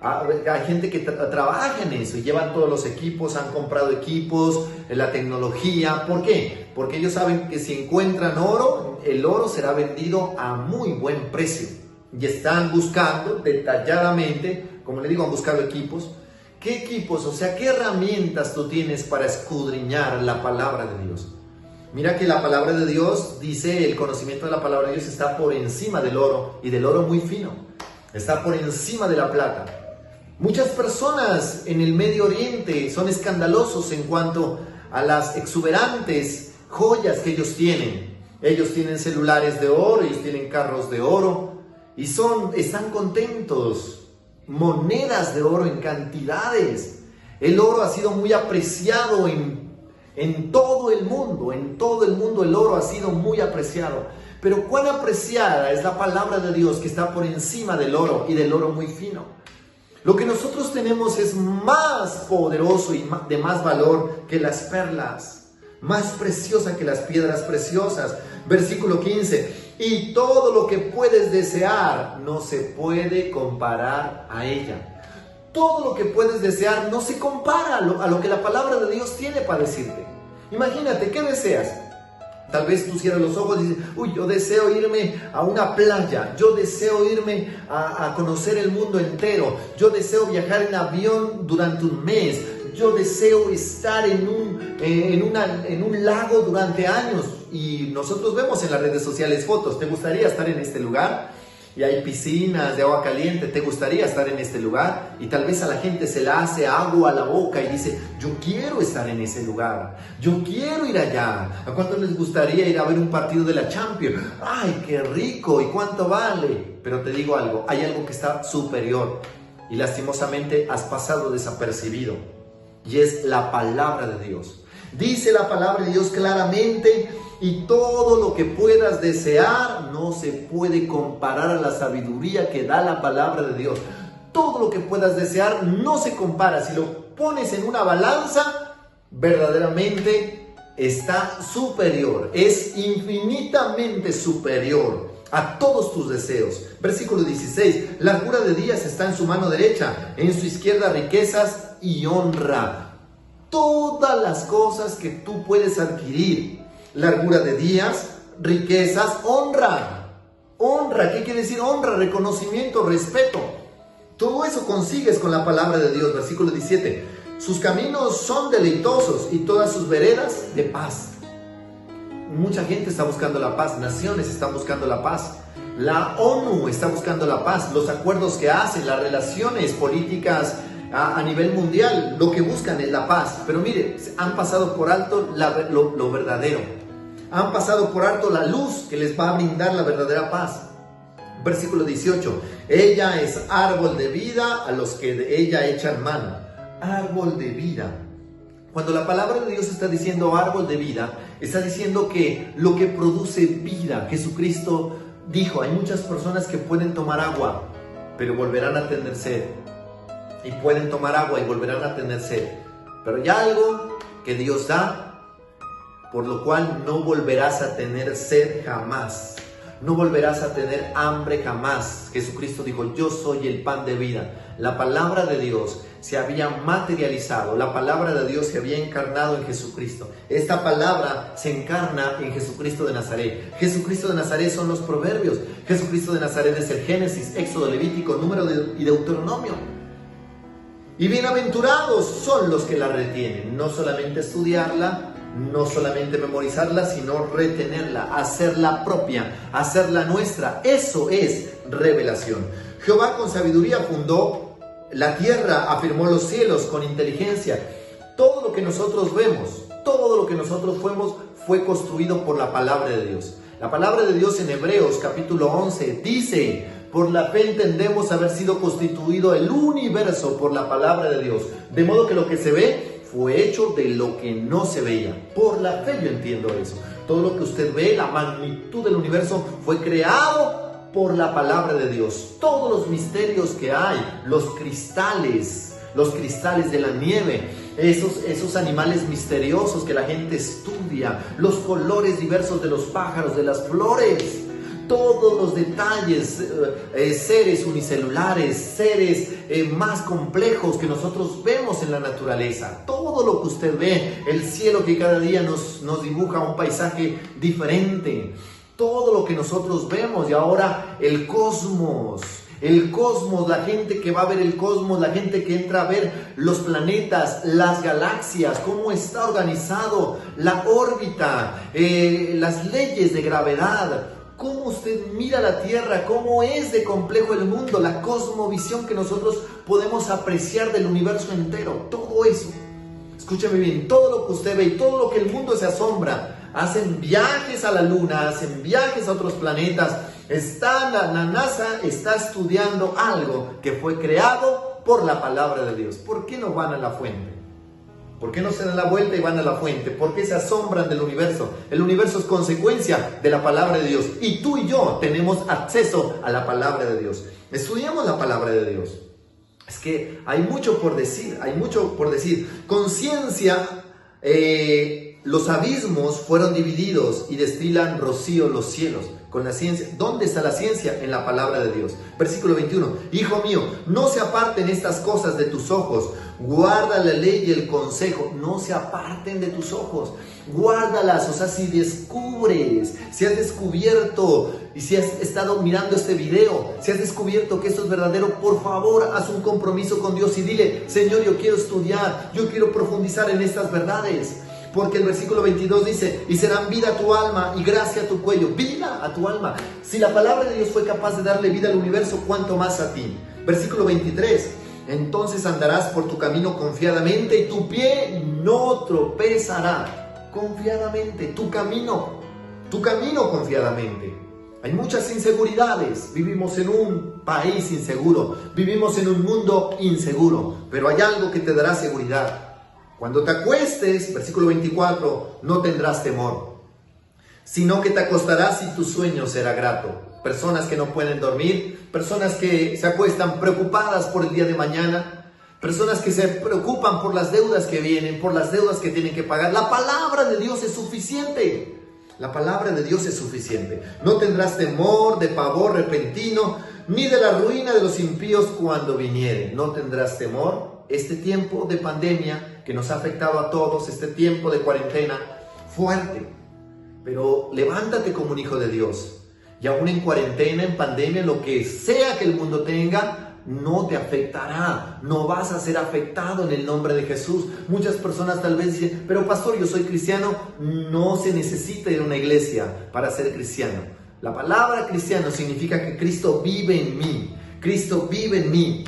Hay gente que trabaja en eso y llevan todos los equipos, han comprado equipos, la tecnología. ¿Por qué? Porque ellos saben que si encuentran oro, el oro será vendido a muy buen precio. Y están buscando detalladamente, como le digo, han buscado equipos. ¿Qué equipos? O sea, ¿qué herramientas tú tienes para escudriñar la palabra de Dios? Mira que la palabra de Dios dice, el conocimiento de la palabra de Dios está por encima del oro, y del oro muy fino. Está por encima de la plata. Muchas personas en el Medio Oriente son escandalosos en cuanto a las exuberantes joyas que ellos tienen. Ellos tienen celulares de oro, ellos tienen carros de oro y están contentos. Monedas de oro en cantidades. El oro ha sido muy apreciado en todo el mundo. En todo el mundo el oro ha sido muy apreciado. Pero cuán apreciada es la palabra de Dios, que está por encima del oro y del oro muy fino. Lo que nosotros tenemos es más poderoso y de más valor que las perlas, más preciosa que las piedras preciosas. Versículo 15. Y todo lo que puedes desear no se puede comparar a ella. Todo lo que puedes desear no se compara a lo que la palabra de Dios tiene para decirte. Imagínate, ¿qué deseas? Tal vez tú cierras los ojos y dices, uy, yo deseo irme a una playa, yo deseo irme a conocer el mundo entero, yo deseo viajar en avión durante un mes, yo deseo estar en un lago durante años. Y nosotros vemos en las redes sociales fotos. ¿Te gustaría estar en este lugar? Y hay piscinas de agua caliente. ¿Te gustaría estar en este lugar? Y tal vez a la gente se le hace agua a la boca y dice, yo quiero estar en ese lugar, yo quiero ir allá. ¿A cuántos les gustaría ir a ver un partido de la Champions? ¡Ay, qué rico! ¿Y cuánto vale? Pero te digo algo, hay algo que está superior y lastimosamente has pasado desapercibido, y es la palabra de Dios. Dice la palabra de Dios claramente, y todo lo que puedas desear no se puede comparar a la sabiduría que da la palabra de Dios. Todo lo que puedas desear no se compara. Si lo pones en una balanza, verdaderamente está superior, es infinitamente superior a todos tus deseos. Versículo 16. Largura de días está en su mano derecha, en su izquierda riquezas y honra. Todas las cosas que tú puedes adquirir, largura de días, riquezas, honra. Honra, ¿qué quiere decir honra? Reconocimiento, respeto. Todo eso consigues con la palabra de Dios. Versículo 17. Sus caminos son deleitosos y todas sus veredas de paz. Mucha gente está buscando la paz, naciones están buscando la paz, la ONU está buscando la paz, los acuerdos que hacen, las relaciones políticas a nivel mundial, lo que buscan es la paz. Pero mire, han pasado por alto lo verdadero, han pasado por alto la luz que les va a brindar la verdadera paz. Versículo 18. Ella es árbol de vida a los que de ella echan mano. Árbol de vida. Cuando la palabra de Dios está diciendo árbol de vida, está diciendo que lo que produce vida. Jesucristo dijo, hay muchas personas que pueden tomar agua, pero volverán a tener sed. Y pueden tomar agua y volverán a tener sed. Pero hay algo que Dios da, por lo cual no volverás a tener sed jamás. No volverás a tener hambre jamás. Jesucristo dijo, yo soy el pan de vida. La palabra de Dios se había materializado. La palabra de Dios se había encarnado en Jesucristo. Esta palabra se encarna en Jesucristo de Nazaret. Jesucristo de Nazaret son los proverbios. Jesucristo de Nazaret es el Génesis, Éxodo, Levítico, Número y Deuteronomio. Y bienaventurados son los que la retienen. No solamente estudiarla, no solamente memorizarla, sino retenerla, hacerla propia, hacerla nuestra. Eso es revelación. Jehová con sabiduría fundó la tierra, afirmó los cielos con inteligencia. Todo lo que nosotros vemos, todo lo que nosotros fuimos, fue construido por la palabra de Dios. La palabra de Dios en Hebreos capítulo 11 dice: por la fe entendemos haber sido constituido el universo por la palabra de Dios. De modo que lo que se ve fue hecho de lo que no se veía. Por la fe yo entiendo eso. Todo lo que usted ve, la magnitud del universo, fue creado por la palabra de Dios. Todos los misterios que hay, los cristales de la nieve, esos animales misteriosos que la gente estudia, los colores diversos de los pájaros, de las flores, todos los detalles, seres unicelulares, seres más complejos que nosotros vemos en la naturaleza. Todo lo que usted ve, el cielo que cada día nos dibuja un paisaje diferente. Todo lo que nosotros vemos, y ahora el cosmos, la gente que va a ver el cosmos, la gente que entra a ver los planetas, las galaxias, cómo está organizado la órbita, las leyes de gravedad, cómo usted mira la Tierra, cómo es de complejo el mundo, la cosmovisión que nosotros podemos apreciar del universo entero. Todo eso, escúcheme bien, todo lo que usted ve y todo lo que el mundo se asombra. Hacen viajes a la luna, hacen viajes a otros planetas. La NASA está estudiando algo que fue creado por la palabra de Dios. ¿Por qué no van a la fuente? ¿Por qué no se dan la vuelta y van a la fuente? ¿Por qué se asombran del universo? El universo es consecuencia de la palabra de Dios. Y tú y yo tenemos acceso a la palabra de Dios. Estudiamos la palabra de Dios. Es que hay mucho por decir, Conciencia, los abismos fueron divididos y destilan rocío los cielos. Con la ciencia, ¿dónde está la ciencia? En la palabra de Dios. Versículo 21. Hijo mío, no se aparten estas cosas de tus ojos. Guarda la ley y el consejo. No se aparten de tus ojos. Guárdalas. O sea, si descubres, si has descubierto y si has estado mirando este video, si has descubierto que esto es verdadero, por favor, haz un compromiso con Dios y dile: Señor, yo quiero estudiar, yo quiero profundizar en estas verdades. Porque el versículo 22 dice: y serán vida a tu alma y gracia a tu cuello. Vida a tu alma. Si la palabra de Dios fue capaz de darle vida al universo, ¿cuánto más a ti? Versículo 23. Entonces andarás por tu camino confiadamente y tu pie no tropezará. Confiadamente, tu camino confiadamente. Hay muchas inseguridades. Vivimos en un país inseguro. Vivimos en un mundo inseguro. Pero hay algo que te dará seguridad. Cuando te acuestes, versículo 24, no tendrás temor, sino que te acostarás y tu sueño será grato. Personas que no pueden dormir, personas que se acuestan preocupadas por el día de mañana, personas que se preocupan por las deudas que vienen, por las deudas que tienen que pagar. La palabra de Dios es suficiente. La palabra de Dios es suficiente. No tendrás temor de pavor repentino, ni de la ruina de los impíos cuando viniere. No tendrás temor. Este tiempo de pandemia que nos ha afectado a todos, este tiempo de cuarentena fuerte, pero levántate como un hijo de Dios. Y aún en cuarentena, en pandemia, lo que sea que el mundo tenga, no te afectará, no vas a ser afectado en el nombre de Jesús. Muchas personas tal vez dicen: pero pastor, yo soy cristiano. No se necesita ir a una iglesia para ser cristiano. La palabra cristiano significa que Cristo vive en mí. Cristo vive en mí.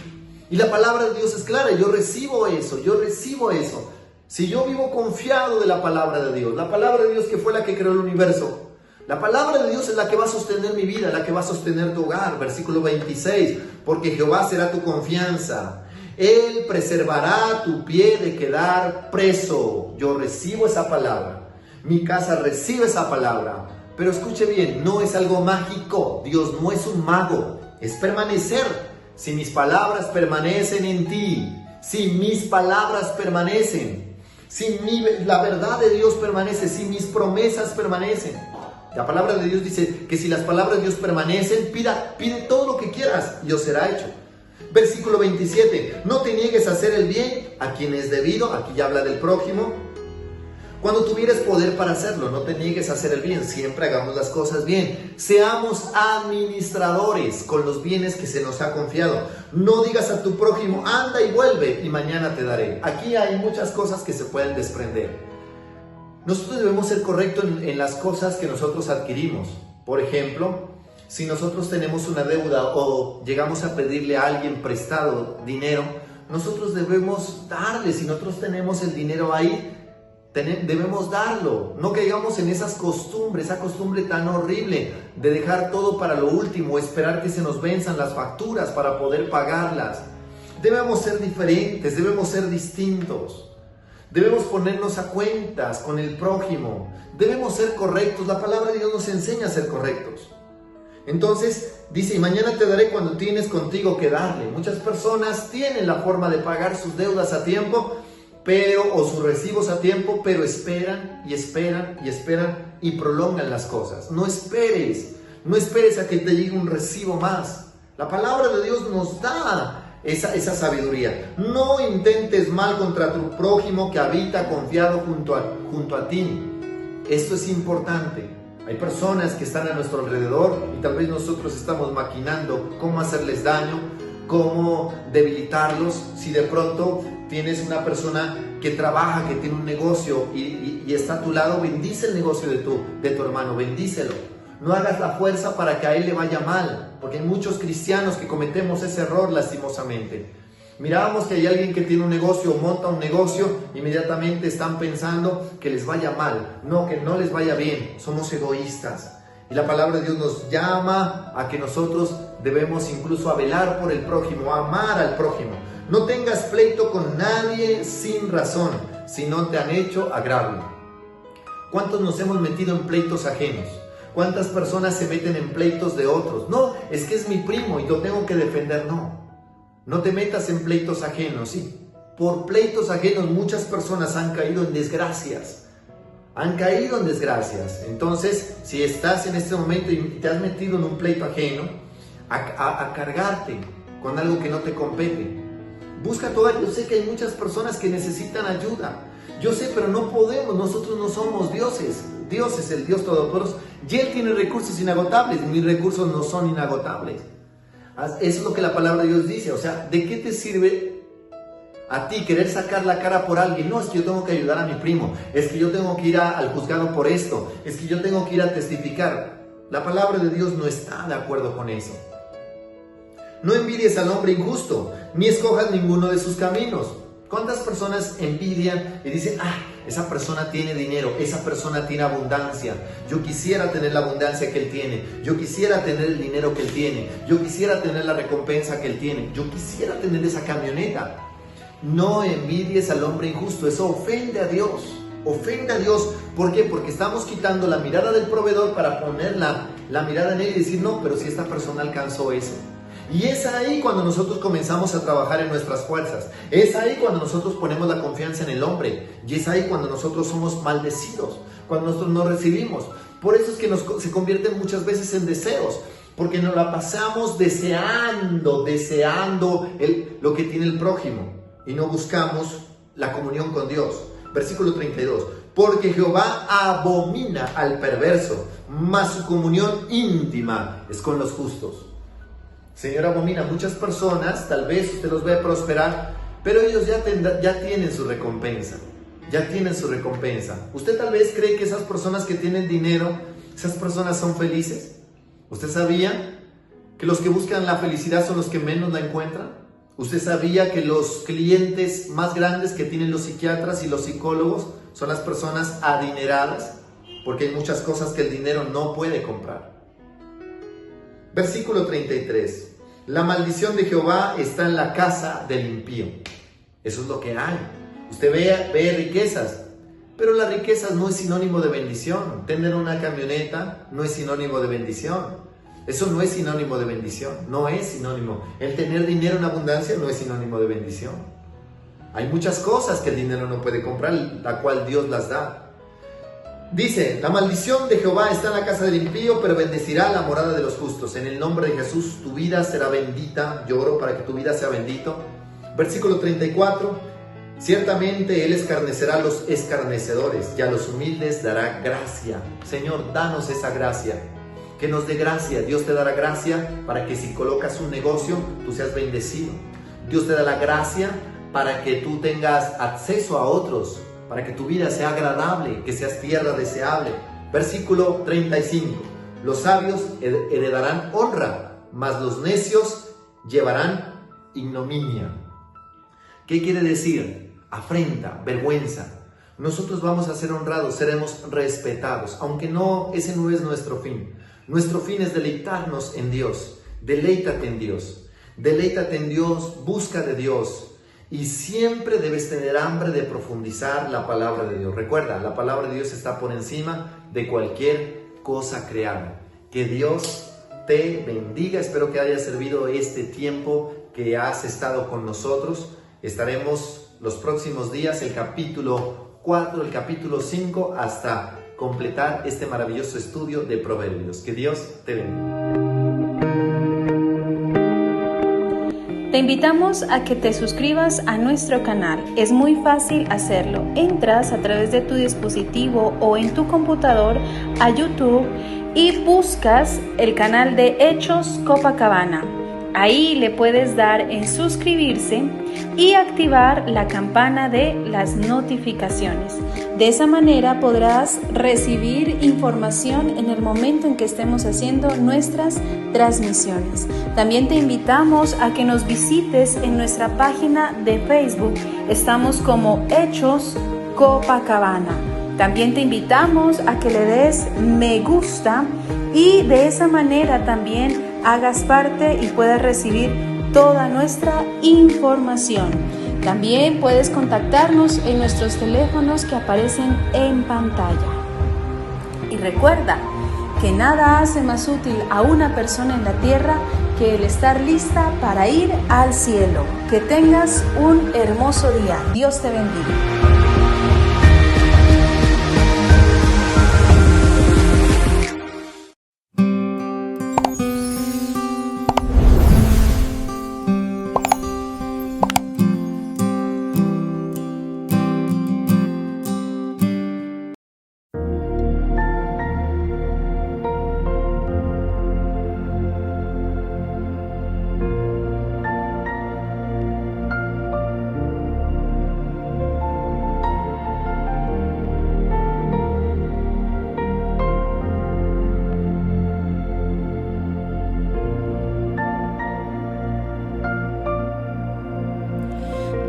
Y la palabra de Dios es clara. Yo recibo eso. Si yo vivo confiado de la palabra de Dios, la palabra de Dios que fue la que creó el universo, la palabra de Dios es la que va a sostener mi vida, la que va a sostener tu hogar. Versículo 26, porque Jehová será tu confianza. Él preservará tu pie de quedar preso. Yo recibo esa palabra. Mi casa recibe esa palabra. Pero escuche bien, no es algo mágico. Dios no es un mago, es permanecer. Si mis palabras permanecen en ti, si mis palabras permanecen, si la verdad de Dios permanece, si mis promesas permanecen. La palabra de Dios dice que si las palabras de Dios permanecen, pide todo lo que quieras y os será hecho. Versículo 27, no te niegues a hacer el bien a quien es debido. Aquí ya habla del prójimo. Cuando tuvieres poder para hacerlo, no te niegues a hacer el bien. Siempre hagamos las cosas bien. Seamos administradores con los bienes que se nos ha confiado. No digas a tu prójimo: anda y vuelve y mañana te daré. Aquí hay muchas cosas que se pueden desprender. Nosotros debemos ser correctos en las cosas que nosotros adquirimos. Por ejemplo, si nosotros tenemos una deuda o llegamos a pedirle a alguien prestado dinero, nosotros debemos darle. Si nosotros tenemos el dinero ahí, debemos darlo. No caigamos en esa costumbre tan horrible de dejar todo para lo último, esperar que se nos venzan las facturas para poder pagarlas. Debemos ser diferentes, debemos ser distintos. Debemos ponernos a cuentas con el prójimo. Debemos ser correctos. La palabra de Dios nos enseña a ser correctos. Entonces dice, y mañana te daré cuando tienes contigo que darle. Muchas personas tienen la forma de pagar sus deudas a tiempo, o sus recibos a tiempo, pero esperan y prolongan las cosas. No esperes a que te llegue un recibo más. La palabra de Dios nos da esa sabiduría. No intentes mal contra tu prójimo que habita confiado junto a ti. Esto es importante. Hay personas que están a nuestro alrededor y tal vez nosotros estamos maquinando cómo hacerles daño, cómo debilitarlos. Si de pronto tienes una persona que trabaja, que tiene un negocio y está a tu lado, bendice el negocio de tu hermano, bendícelo. No hagas la fuerza para que a él le vaya mal, porque hay muchos cristianos que cometemos ese error lastimosamente. Mirábamos que hay alguien que tiene un negocio o monta un negocio, inmediatamente están pensando que les vaya mal. No, que no les vaya bien. Somos egoístas. Y la palabra de Dios nos llama a que nosotros debemos incluso a velar por el prójimo, a amar al prójimo. No tengas pleito con nadie sin razón, si no te han hecho agravio. ¿Cuántos nos hemos metido en pleitos ajenos? ¿Cuántas personas se meten en pleitos de otros? No, es que es mi primo y lo tengo que defender. No te metas en pleitos ajenos, ¿sí? Por pleitos ajenos muchas personas han caído en desgracias. Entonces, si estás en este momento y te has metido en un pleito ajeno, a cargarte con algo que no te compete, busca toda. Yo sé que hay muchas personas que necesitan ayuda. Yo sé, pero no podemos. Nosotros no somos dioses. Dios es el Dios todopoderoso y Él tiene recursos inagotables. Mis recursos no son inagotables. Eso es lo que la palabra de Dios dice. O sea, ¿de qué te sirve a ti querer sacar la cara por alguien? No, es que yo tengo que ayudar a mi primo. Es que yo tengo que ir al juzgado por esto. Es que yo tengo que ir a testificar. La palabra de Dios no está de acuerdo con eso. No envidies al hombre injusto, ni escojas ninguno de sus caminos. ¿Cuántas personas envidian y dicen, esa persona tiene dinero, esa persona tiene abundancia, yo quisiera tener la abundancia que él tiene, yo quisiera tener el dinero que él tiene, yo quisiera tener la recompensa que él tiene, yo quisiera tener esa camioneta? No envidies al hombre injusto, eso ofende a Dios. ¿Por qué? Porque estamos quitando la mirada del proveedor para poner la mirada en él y decir, no, pero si esta persona alcanzó eso. Y es ahí cuando nosotros comenzamos a trabajar en nuestras fuerzas. Es ahí cuando nosotros ponemos la confianza en el hombre. Y es ahí cuando nosotros somos maldecidos, cuando nosotros no recibimos. Por eso es que se convierten muchas veces en deseos, porque nos la pasamos deseando lo que tiene el prójimo y no buscamos la comunión con Dios. Versículo 32. Porque Jehová abomina al perverso, mas su comunión íntima es con los justos. Señor, abomina. Muchas personas, tal vez usted los ve prosperar, pero ellos ya tienen su recompensa. Usted tal vez cree que esas personas que tienen dinero, esas personas son felices. ¿Usted sabía que los que buscan la felicidad son los que menos la encuentran? ¿Usted sabía que los clientes más grandes que tienen los psiquiatras y los psicólogos son las personas adineradas? Porque hay muchas cosas que el dinero no puede comprar. Versículo 33. La maldición de Jehová está en la casa del impío. Eso es lo que hay. Usted ve riquezas, pero las riquezas no es sinónimo de bendición. Tener una camioneta no es sinónimo de bendición. Eso no es sinónimo de bendición. No es sinónimo. El tener dinero en abundancia no es sinónimo de bendición. Hay muchas cosas que el dinero no puede comprar, la cual Dios las da. Dice, la maldición de Jehová está en la casa del impío, pero bendecirá la morada de los justos. En el nombre de Jesús, tu vida será bendita. Yo oro para que tu vida sea bendito. Versículo 34. Ciertamente Él escarnecerá a los escarnecedores y a los humildes dará gracia. Señor, danos esa gracia. Que nos dé gracia. Dios te dará gracia para que si colocas un negocio, tú seas bendecido. Dios te da la gracia para que tú tengas acceso a otros, para que tu vida sea agradable, que seas tierra deseable. Versículo 35. Los sabios heredarán honra, mas los necios llevarán ignominia. ¿Qué quiere decir? Afrenta, vergüenza. Nosotros vamos a ser honrados, seremos respetados, aunque ese no es nuestro fin. Nuestro fin es deleitarnos en Dios. Deleítate en Dios. Deleítate en Dios, busca de Dios. Y siempre debes tener hambre de profundizar la palabra de Dios. Recuerda, la palabra de Dios está por encima de cualquier cosa creada. Que Dios te bendiga. Espero que haya servido este tiempo que has estado con nosotros. Estaremos los próximos días, el capítulo 4, el capítulo 5, hasta completar este maravilloso estudio de Proverbios. Que Dios te bendiga. Te invitamos a que te suscribas a nuestro canal. Es muy fácil hacerlo. Entras a través de tu dispositivo o en tu computador a YouTube y buscas el canal de Hechos Copacabana. Ahí le puedes dar en suscribirse y activar la campana de las notificaciones. De esa manera podrás recibir información en el momento en que estemos haciendo nuestras transmisiones. También te invitamos a que nos visites en nuestra página de Facebook. Estamos como Hechos Copacabana. También te invitamos a que le des me gusta y de esa manera también hagas parte y puedas recibir toda nuestra información. También puedes contactarnos en nuestros teléfonos que aparecen en pantalla. Y recuerda que nada hace más útil a una persona en la tierra que el estar lista para ir al cielo. Que tengas un hermoso día. Dios te bendiga.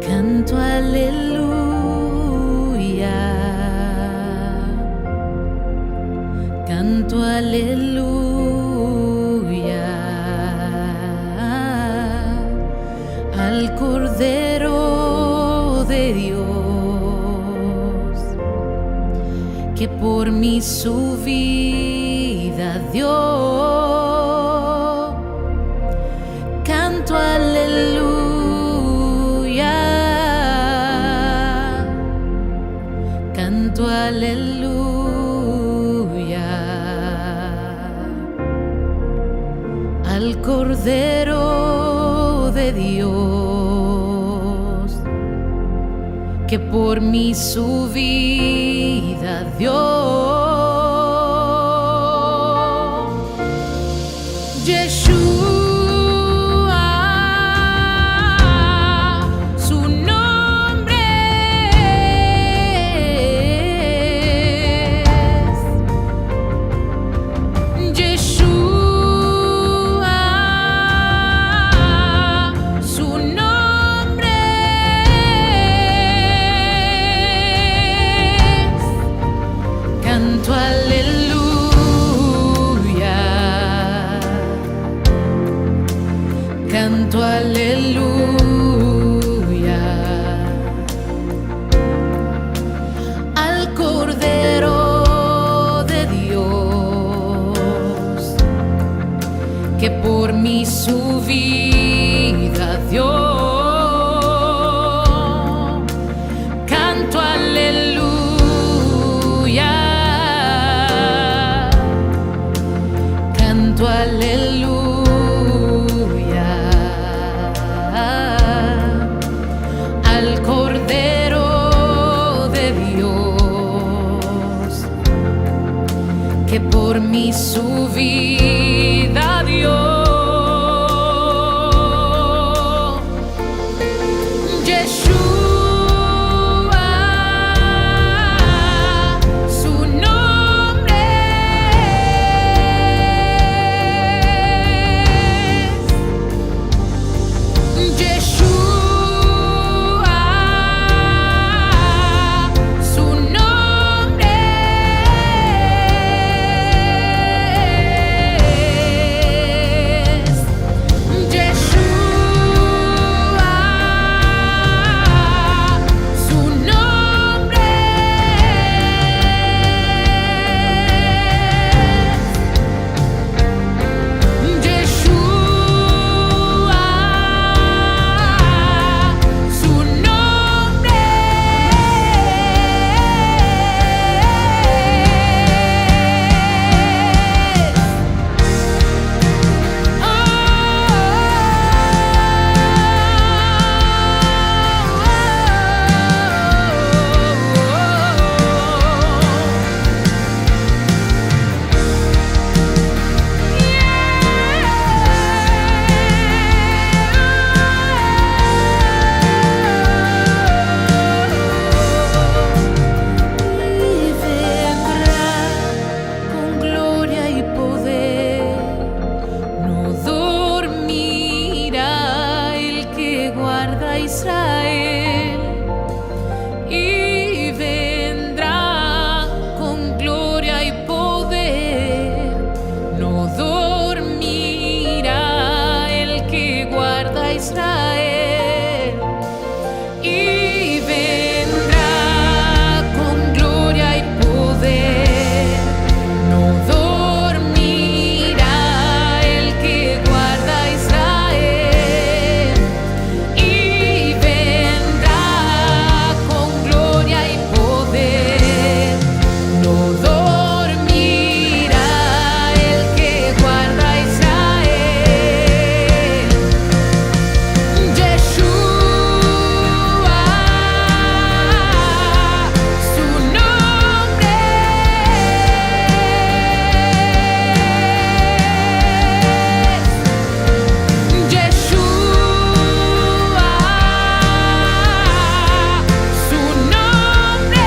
Canto aleluya, canto aleluya al Cordero de Dios, que por mí su vida dio. Canto aleluya, canto aleluya al Cordero de Dios, que por mí su vida dio. Canto aleluya al Cordero de Dios, que por mí su vida dio. Canto aleluya, canto aleluya al Cordero de Dios, que por mí su vida dio. Israel y vendrá con gloria y poder. No dormirá el que guarda a Israel y vendrá con gloria y poder. No dormirá el que guarda a Israel y vendrá con gloria y poder. No dormirá el que guarda a Israel. Yeshua, su nombre es. Yeshua, su nombre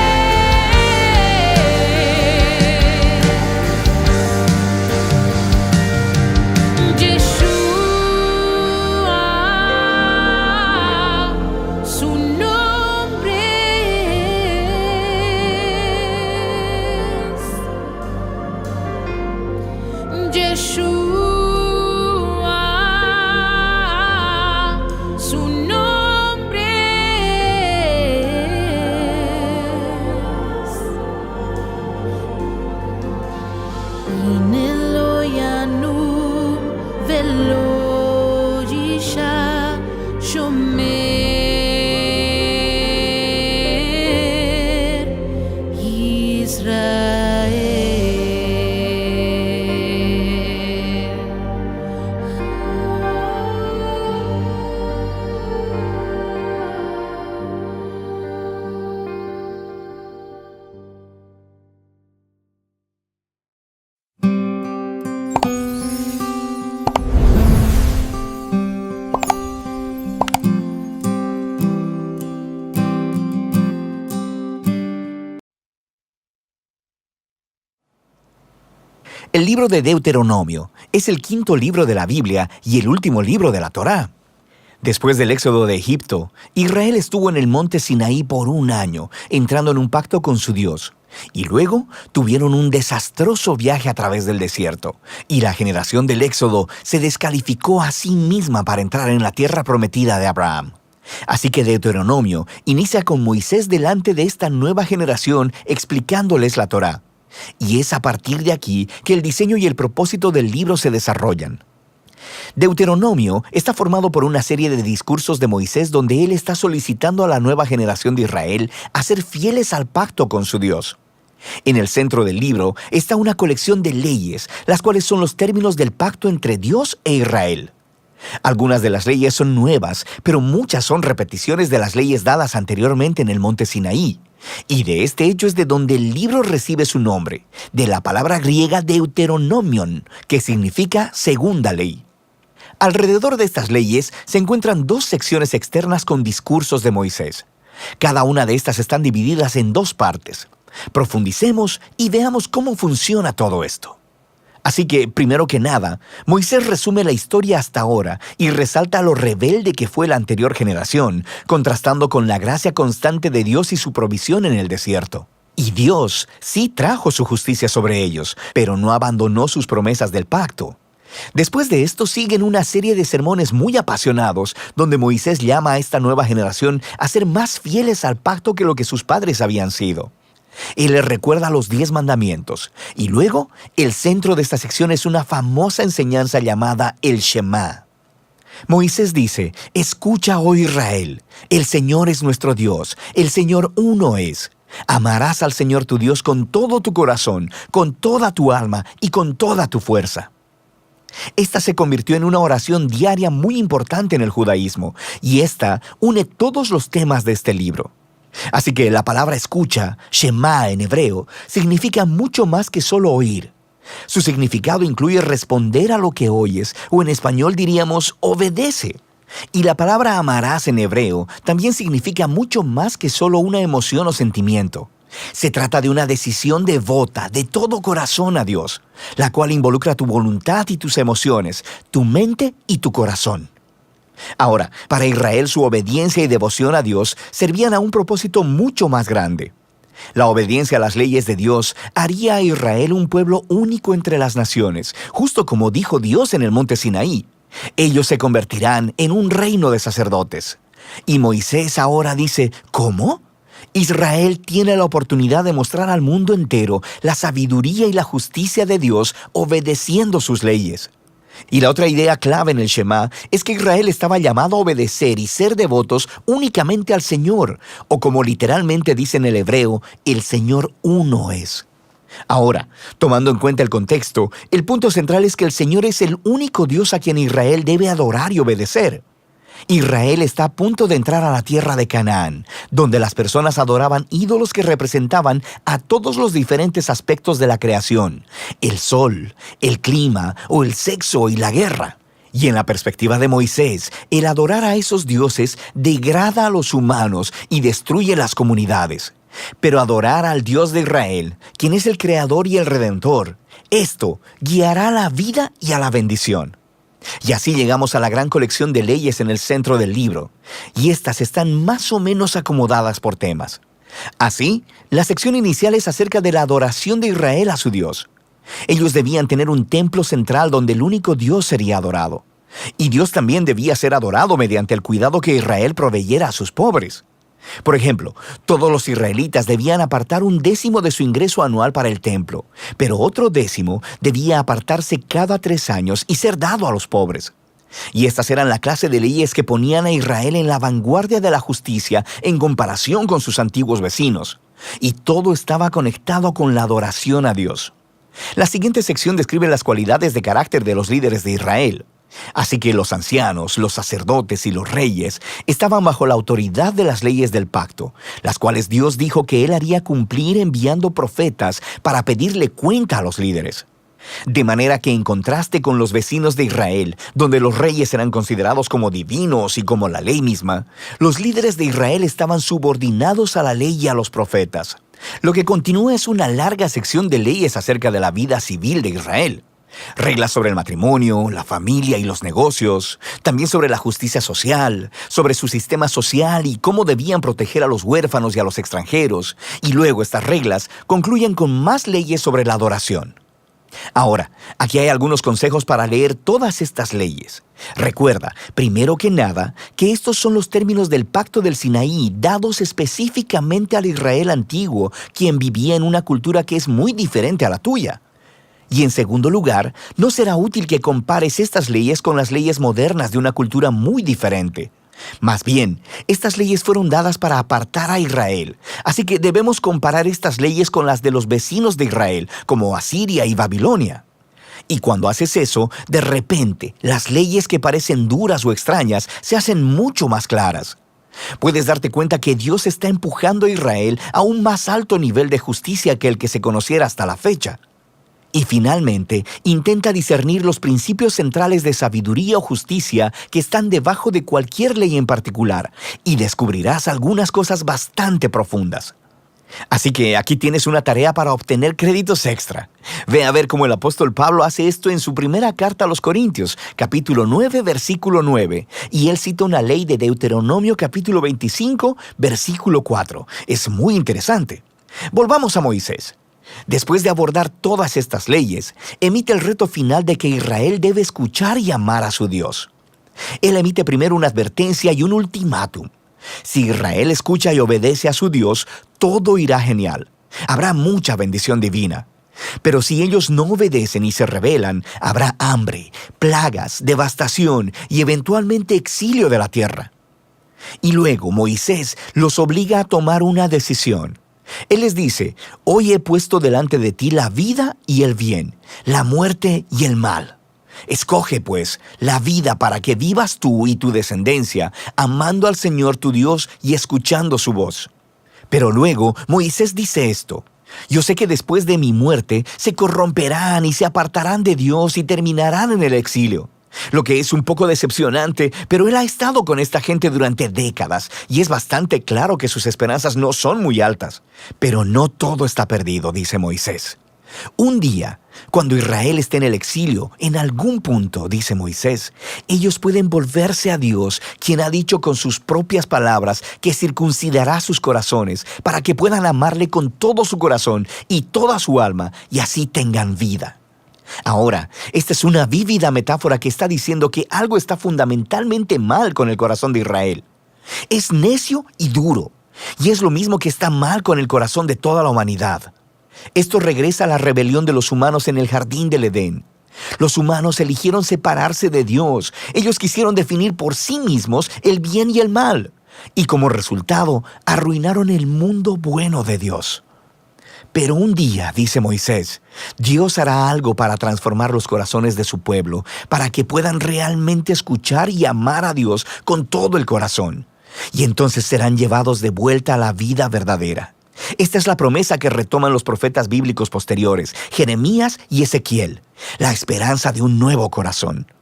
es. Yeshua, su nombre es. Yeshua, su nombre es. Inelo yanu velo yisha shomer Israel. El libro de Deuteronomio es el quinto libro de la Biblia y el último libro de la Torá. Después del éxodo de Egipto, Israel estuvo en el monte Sinaí por un año, entrando en un pacto con su Dios. Y luego tuvieron un desastroso viaje a través del desierto, y la generación del éxodo se descalificó a sí misma para entrar en la tierra prometida de Abraham. Así que Deuteronomio inicia con Moisés delante de esta nueva generación explicándoles la Torá. Y es a partir de aquí que el diseño y el propósito del libro se desarrollan. Deuteronomio está formado por una serie de discursos de Moisés donde él está solicitando a la nueva generación de Israel a ser fieles al pacto con su Dios. En el centro del libro está una colección de leyes, las cuales son los términos del pacto entre Dios e Israel. Algunas de las leyes son nuevas, pero muchas son repeticiones de las leyes dadas anteriormente en el monte Sinaí. Y de este hecho es de donde el libro recibe su nombre, de la palabra griega Deuteronomion, que significa segunda ley. Alrededor de estas leyes se encuentran dos secciones externas con discursos de Moisés. Cada una de estas están divididas en dos partes. Profundicemos y veamos cómo funciona todo esto. Así que, primero que nada, Moisés resume la historia hasta ahora y resalta lo rebelde que fue la anterior generación, contrastando con la gracia constante de Dios y su provisión en el desierto. Y Dios sí trajo su justicia sobre ellos, pero no abandonó sus promesas del pacto. Después de esto siguen una serie de sermones muy apasionados, donde Moisés llama a esta nueva generación a ser más fieles al pacto que lo que sus padres habían sido. Él les recuerda los 10 mandamientos, y luego el centro de esta sección es una famosa enseñanza llamada el Shema. Moisés dice: escucha, oh Israel, el Señor es nuestro Dios, el Señor uno es. Amarás al Señor tu Dios con todo tu corazón, con toda tu alma y con toda tu fuerza. Esta se convirtió en una oración diaria muy importante en el judaísmo, y esta une todos los temas de este libro. Así que la palabra escucha, Shema en hebreo, significa mucho más que solo oír. Su significado incluye responder a lo que oyes, o en español diríamos obedece. Y la palabra amarás en hebreo también significa mucho más que solo una emoción o sentimiento. Se trata de una decisión devota de todo corazón a Dios, la cual involucra tu voluntad y tus emociones, tu mente y tu corazón. Ahora, para Israel su obediencia y devoción a Dios servían a un propósito mucho más grande. La obediencia a las leyes de Dios haría a Israel un pueblo único entre las naciones, justo como dijo Dios en el monte Sinaí. Ellos se convertirán en un reino de sacerdotes. Y Moisés ahora dice, ¿cómo? Israel tiene la oportunidad de mostrar al mundo entero la sabiduría y la justicia de Dios obedeciendo sus leyes. Y la otra idea clave en el Shema es que Israel estaba llamado a obedecer y ser devotos únicamente al Señor, o como literalmente dice en el hebreo, el Señor uno es. Ahora, tomando en cuenta el contexto, el punto central es que el Señor es el único Dios a quien Israel debe adorar y obedecer. Israel está a punto de entrar a la tierra de Canaán, donde las personas adoraban ídolos que representaban a todos los diferentes aspectos de la creación, el sol, el clima o el sexo y la guerra. Y en la perspectiva de Moisés, el adorar a esos dioses degrada a los humanos y destruye las comunidades. Pero adorar al Dios de Israel, quien es el Creador y el Redentor, esto guiará a la vida y a la bendición. Y así llegamos a la gran colección de leyes en el centro del libro, y estas están más o menos acomodadas por temas. Así, la sección inicial es acerca de la adoración de Israel a su Dios. Ellos debían tener un templo central donde el único Dios sería adorado. Y Dios también debía ser adorado mediante el cuidado que Israel proveyera a sus pobres. Por ejemplo, todos los israelitas debían apartar 1/10 de su ingreso anual para el templo, pero otro 10 debía apartarse cada 3 años y ser dado a los pobres. Y estas eran la clase de leyes que ponían a Israel en la vanguardia de la justicia en comparación con sus antiguos vecinos. Y todo estaba conectado con la adoración a Dios. La siguiente sección describe las cualidades de carácter de los líderes de Israel. Así que los ancianos, los sacerdotes y los reyes estaban bajo la autoridad de las leyes del pacto, las cuales Dios dijo que Él haría cumplir enviando profetas para pedirle cuenta a los líderes. De manera que en contraste con los vecinos de Israel, donde los reyes eran considerados como divinos y como la ley misma, los líderes de Israel estaban subordinados a la ley y a los profetas. Lo que continúa es una larga sección de leyes acerca de la vida civil de Israel. Reglas sobre el matrimonio, la familia y los negocios, también sobre la justicia social, sobre su sistema social y cómo debían proteger a los huérfanos y a los extranjeros, y luego estas reglas concluyen con más leyes sobre la adoración. Ahora, aquí hay algunos consejos para leer todas estas leyes. Recuerda, primero que nada, que estos son los términos del Pacto del Sinaí dados específicamente al Israel antiguo, quien vivía en una cultura que es muy diferente a la tuya. Y en segundo lugar, no será útil que compares estas leyes con las leyes modernas de una cultura muy diferente. Más bien, estas leyes fueron dadas para apartar a Israel, así que debemos comparar estas leyes con las de los vecinos de Israel, como Asiria y Babilonia. Y cuando haces eso, de repente, las leyes que parecen duras o extrañas se hacen mucho más claras. Puedes darte cuenta que Dios está empujando a Israel a un más alto nivel de justicia que el que se conociera hasta la fecha. Y finalmente, intenta discernir los principios centrales de sabiduría o justicia que están debajo de cualquier ley en particular, y descubrirás algunas cosas bastante profundas. Así que aquí tienes una tarea para obtener créditos extra. Ve a ver cómo el apóstol Pablo hace esto en su primera carta a los Corintios, capítulo 9, versículo 9, y él cita una ley de Deuteronomio capítulo 25, versículo 4. Es muy interesante. Volvamos a Moisés. Después de abordar todas estas leyes, emite el reto final de que Israel debe escuchar y amar a su Dios. Él emite primero una advertencia y un ultimátum. Si Israel escucha y obedece a su Dios, todo irá genial. Habrá mucha bendición divina. Pero si ellos no obedecen y se rebelan, habrá hambre, plagas, devastación y eventualmente exilio de la tierra. Y luego Moisés los obliga a tomar una decisión. Él les dice, hoy he puesto delante de ti la vida y el bien, la muerte y el mal. Escoge, pues, la vida para que vivas tú y tu descendencia, amando al Señor tu Dios y escuchando su voz. Pero luego Moisés dice esto, yo sé que después de mi muerte se corromperán y se apartarán de Dios y terminarán en el exilio. Lo que es un poco decepcionante, pero él ha estado con esta gente durante décadas y es bastante claro que sus esperanzas no son muy altas. Pero no todo está perdido, dice Moisés. Un día, cuando Israel esté en el exilio, en algún punto, dice Moisés, ellos pueden volverse a Dios, quien ha dicho con sus propias palabras que circuncidará sus corazones para que puedan amarle con todo su corazón y toda su alma y así tengan vida. Ahora, esta es una vívida metáfora que está diciendo que algo está fundamentalmente mal con el corazón de Israel. Es necio y duro, y es lo mismo que está mal con el corazón de toda la humanidad. Esto regresa a la rebelión de los humanos en el jardín del Edén. Los humanos eligieron separarse de Dios. Ellos quisieron definir por sí mismos el bien y el mal. Y como resultado, arruinaron el mundo bueno de Dios. Pero un día, dice Moisés, Dios hará algo para transformar los corazones de su pueblo, para que puedan realmente escuchar y amar a Dios con todo el corazón. Y entonces serán llevados de vuelta a la vida verdadera. Esta es la promesa que retoman los profetas bíblicos posteriores, Jeremías y Ezequiel, la esperanza de un nuevo corazón.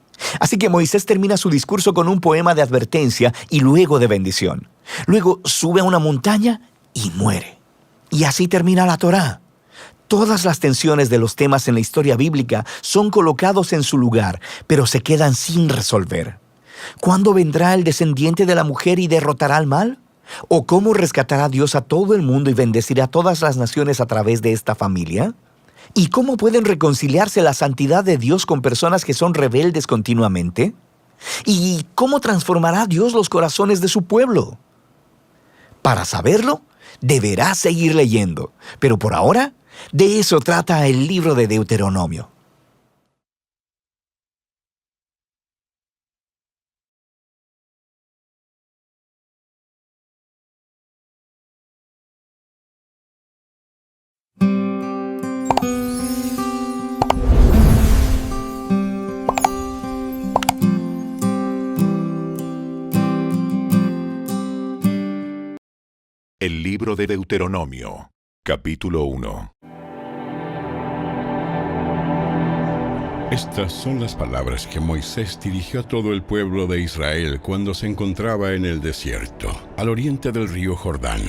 Así que Moisés termina su discurso con un poema de advertencia y luego de bendición. Luego sube a una montaña y muere. Y así termina la Torá. Todas las tensiones de los temas en la historia bíblica son colocados en su lugar, pero se quedan sin resolver. ¿Cuándo vendrá el descendiente de la mujer y derrotará al mal? ¿O cómo rescatará Dios a todo el mundo y bendecirá a todas las naciones a través de esta familia? ¿Y cómo pueden reconciliarse la santidad de Dios con personas que son rebeldes continuamente? ¿Y cómo transformará Dios los corazones de su pueblo? Para saberlo, deberás seguir leyendo. Pero por ahora, de eso trata el libro de Deuteronomio. El libro de Deuteronomio, capítulo 1. Estas son las palabras que Moisés dirigió a todo el pueblo de Israel cuando se encontraba en el desierto, al oriente del río Jordán.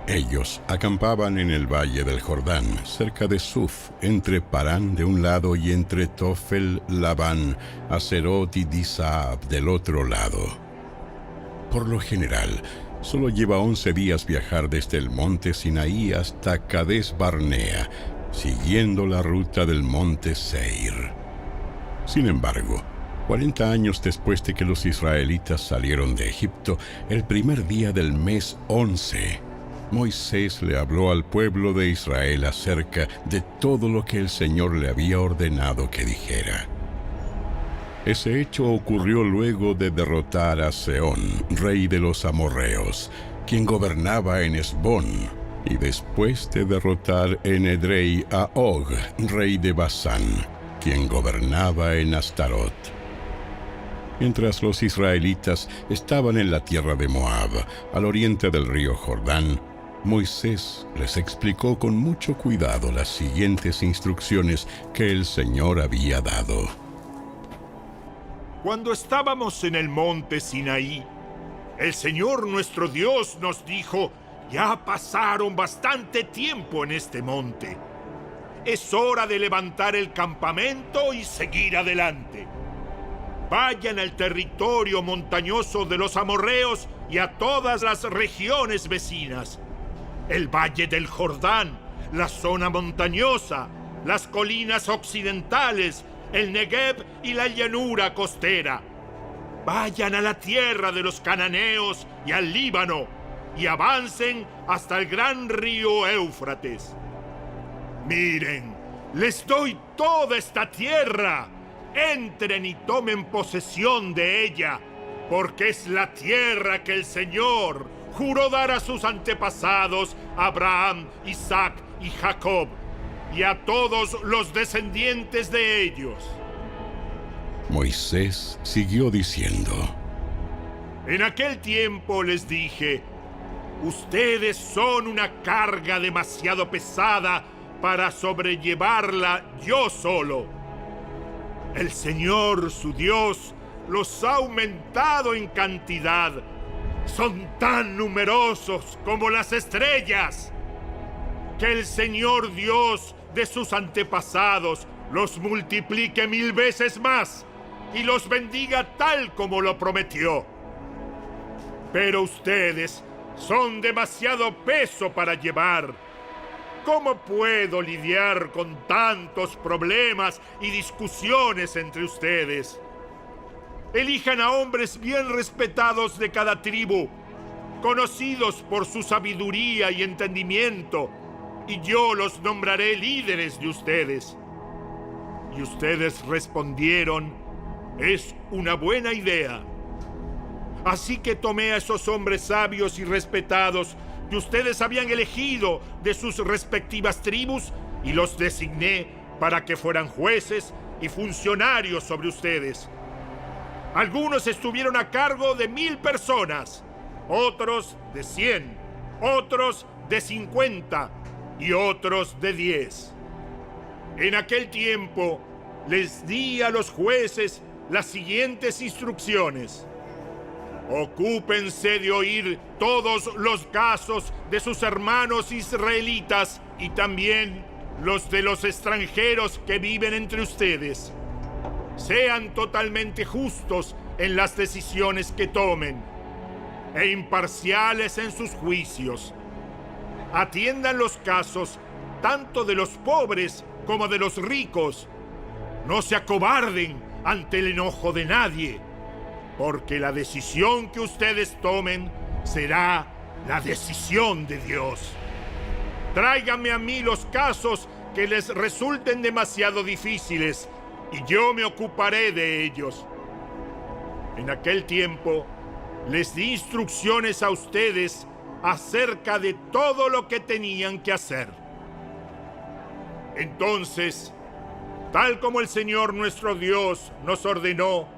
Ellos acampaban en el valle del Jordán, cerca de Suf, entre Parán de un lado y entre Tofel, Labán, Aserot y Disaab del otro lado. Por lo general, solo lleva 11 días viajar desde el monte Sinaí hasta Cades Barnea, siguiendo la ruta del monte Seir. Sin embargo, 40 años después de que los israelitas salieron de Egipto, el primer día del mes 11, Moisés le habló al pueblo de Israel acerca de todo lo que el Señor le había ordenado que dijera. Ese hecho ocurrió luego de derrotar a Sehón, rey de los amorreos, quien gobernaba en Hesbón, y después de derrotar en Edrei a Og, rey de Basán, quien gobernaba en Astarot. Mientras los israelitas estaban en la tierra de Moab, al oriente del río Jordán, Moisés les explicó con mucho cuidado las siguientes instrucciones que el Señor había dado. Cuando estábamos en el monte Sinaí, el Señor nuestro Dios nos dijo: ya pasaron bastante tiempo en este monte. Es hora de levantar el campamento y seguir adelante. Vayan al territorio montañoso de los amorreos y a todas las regiones vecinas. El valle del Jordán, la zona montañosa, las colinas occidentales, el Negev y la llanura costera. Vayan a la tierra de los cananeos y al Líbano, y avancen hasta el gran río Éufrates. Miren, les doy toda esta tierra. Entren y tomen posesión de ella, porque es la tierra que el Señor juró dar a sus antepasados, Abraham, Isaac y Jacob, y a todos los descendientes de ellos. Moisés siguió diciendo: En aquel tiempo les dije: ustedes son una carga demasiado pesada para sobrellevarla yo solo. El Señor, su Dios, los ha aumentado en cantidad. Son tan numerosos como las estrellas. Que el Señor Dios de sus antepasados los multiplique 1000 veces más y los bendiga tal como lo prometió. Pero ustedes son demasiado peso para llevar. ¿Cómo puedo lidiar con tantos problemas y discusiones entre ustedes? Elijan a hombres bien respetados de cada tribu, conocidos por su sabiduría y entendimiento, y yo los nombraré líderes de ustedes. Y ustedes respondieron: es una buena idea. Así que tomé a esos hombres sabios y respetados que ustedes habían elegido de sus respectivas tribus y los designé para que fueran jueces y funcionarios sobre ustedes. Algunos estuvieron a cargo de 1000 personas, otros de 100, otros de 50 y otros de 10. En aquel tiempo les di a los jueces las siguientes instrucciones: ocúpense de oír todos los casos de sus hermanos israelitas y también los de los extranjeros que viven entre ustedes. Sean totalmente justos en las decisiones que tomen e imparciales en sus juicios. Atiendan los casos tanto de los pobres como de los ricos. No se acobarden ante el enojo de nadie, porque la decisión que ustedes tomen será la decisión de Dios. Tráiganme a mí los casos que les resulten demasiado difíciles y yo me ocuparé de ellos. En aquel tiempo les di instrucciones a ustedes acerca de todo lo que tenían que hacer. Entonces, tal como el Señor nuestro Dios nos ordenó,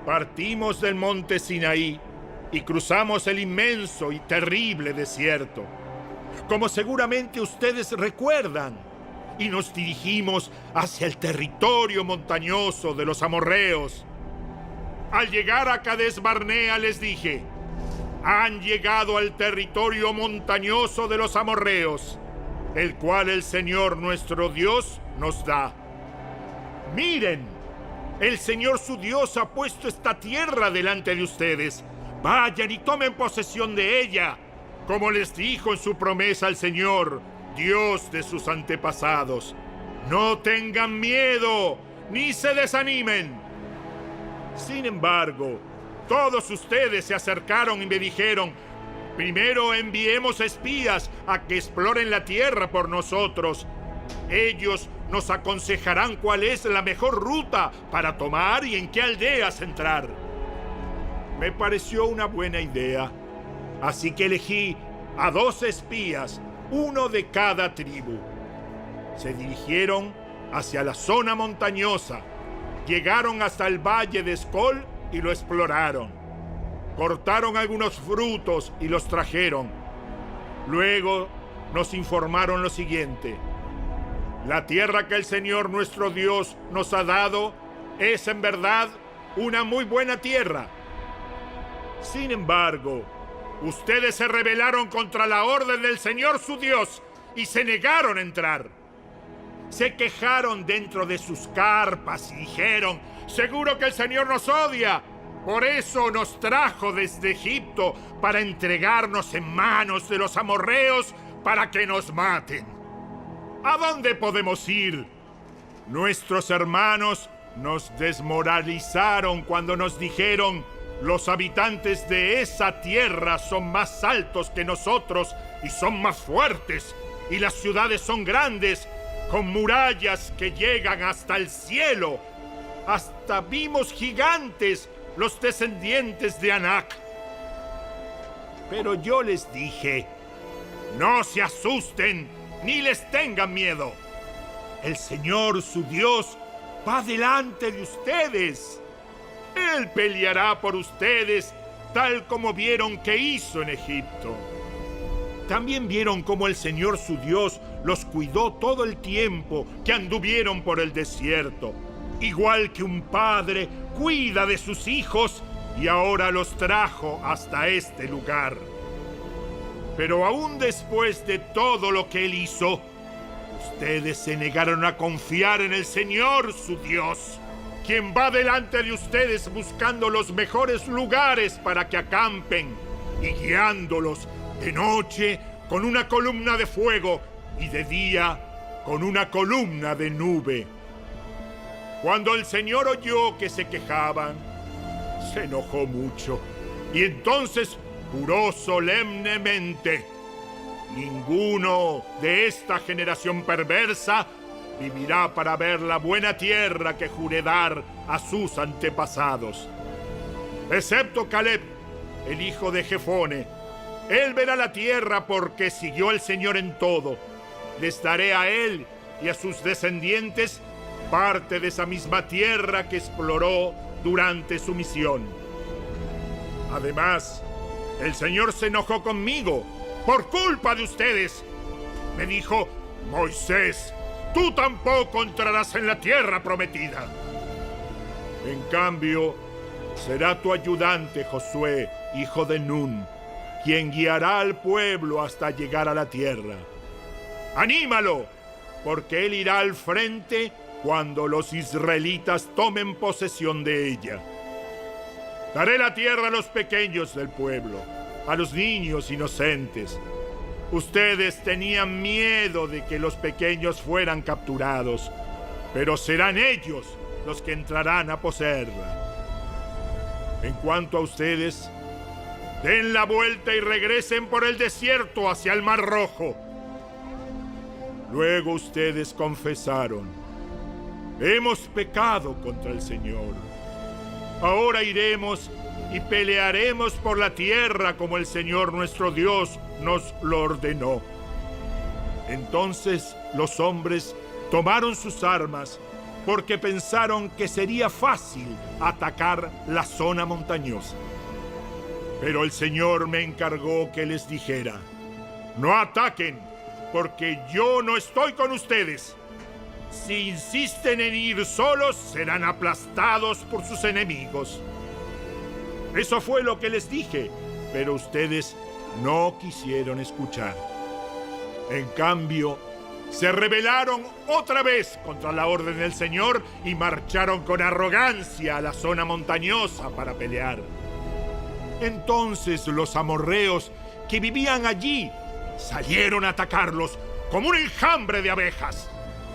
partimos del monte Sinaí y cruzamos el inmenso y terrible desierto, como seguramente ustedes recuerdan, y nos dirigimos hacia el territorio montañoso de los amorreos. Al llegar a Cades Barnea les dije: han llegado al territorio montañoso de los amorreos, el cual el Señor nuestro Dios nos da. Miren, el Señor su Dios ha puesto esta tierra delante de ustedes. Vayan y tomen posesión de ella, como les dijo en su promesa al Señor, Dios de sus antepasados. No tengan miedo, ni se desanimen. Sin embargo, todos ustedes se acercaron y me dijeron: primero enviemos espías a que exploren la tierra por nosotros. Ellos nos aconsejarán cuál es la mejor ruta para tomar y en qué aldeas entrar. Me pareció una buena idea, así que elegí a 2 espías, uno de cada tribu. Se dirigieron hacia la zona montañosa, llegaron hasta el valle de Escol y lo exploraron. Cortaron algunos frutos y los trajeron. Luego nos informaron lo siguiente: la tierra que el Señor nuestro Dios nos ha dado es en verdad una muy buena tierra. Sin embargo, ustedes se rebelaron contra la orden del Señor su Dios y se negaron a entrar. Se quejaron dentro de sus carpas y dijeron: seguro que el Señor nos odia. Por eso nos trajo desde Egipto para entregarnos en manos de los amorreos para que nos maten. ¿A dónde podemos ir? Nuestros hermanos nos desmoralizaron cuando nos dijeron: los habitantes de esa tierra son más altos que nosotros y son más fuertes, y las ciudades son grandes, con murallas que llegan hasta el cielo. Hasta vimos gigantes, los descendientes de Anac. Pero yo les dije: no se asusten, ni les tengan miedo. El Señor su Dios va delante de ustedes. Él peleará por ustedes, tal como vieron que hizo en Egipto. También vieron cómo el Señor su Dios los cuidó todo el tiempo que anduvieron por el desierto, igual que un padre cuida de sus hijos, y ahora los trajo hasta este lugar. Pero aún después de todo lo que Él hizo, Ustedes se negaron a confiar en el Señor, su Dios, quien va delante de ustedes buscando los mejores lugares para que acampen y guiándolos de noche con una columna de fuego y de día con una columna de nube. Cuando el Señor oyó que se quejaban, se enojó mucho y entonces juró solemnemente: ninguno de esta generación perversa vivirá para ver la buena tierra que juré dar a sus antepasados. Excepto Caleb, el hijo de Jefone. Él verá la tierra porque siguió al Señor en todo. Les daré a él y a sus descendientes parte de esa misma tierra que exploró durante su misión. Además, el Señor se enojó conmigo por culpa de ustedes. Me dijo: Moisés, tú tampoco entrarás en la tierra prometida. En cambio, será tu ayudante Josué, hijo de Nun, quien guiará al pueblo hasta llegar a la tierra. ¡Anímalo! Porque él irá al frente cuando los israelitas tomen posesión de ella. Daré la tierra a los pequeños del pueblo, a los niños inocentes. Ustedes tenían miedo de que los pequeños fueran capturados, pero serán ellos los que entrarán a poseerla. En cuanto a ustedes, den la vuelta y regresen por el desierto hacia el Mar Rojo. Luego ustedes confesaron: hemos pecado contra el Señor. Ahora iremos y pelearemos por la tierra como el Señor nuestro Dios nos lo ordenó. Entonces los hombres tomaron sus armas porque pensaron que sería fácil atacar la zona montañosa. Pero el Señor me encargó que les dijera: no ataquen, porque yo no estoy con ustedes. Si insisten en ir solos, serán aplastados por sus enemigos. Eso fue lo que les dije, pero ustedes no quisieron escuchar. En cambio, se rebelaron otra vez contra la orden del Señor y marcharon con arrogancia a la zona montañosa para pelear. Entonces los amorreos que vivían allí salieron a atacarlos como un enjambre de abejas.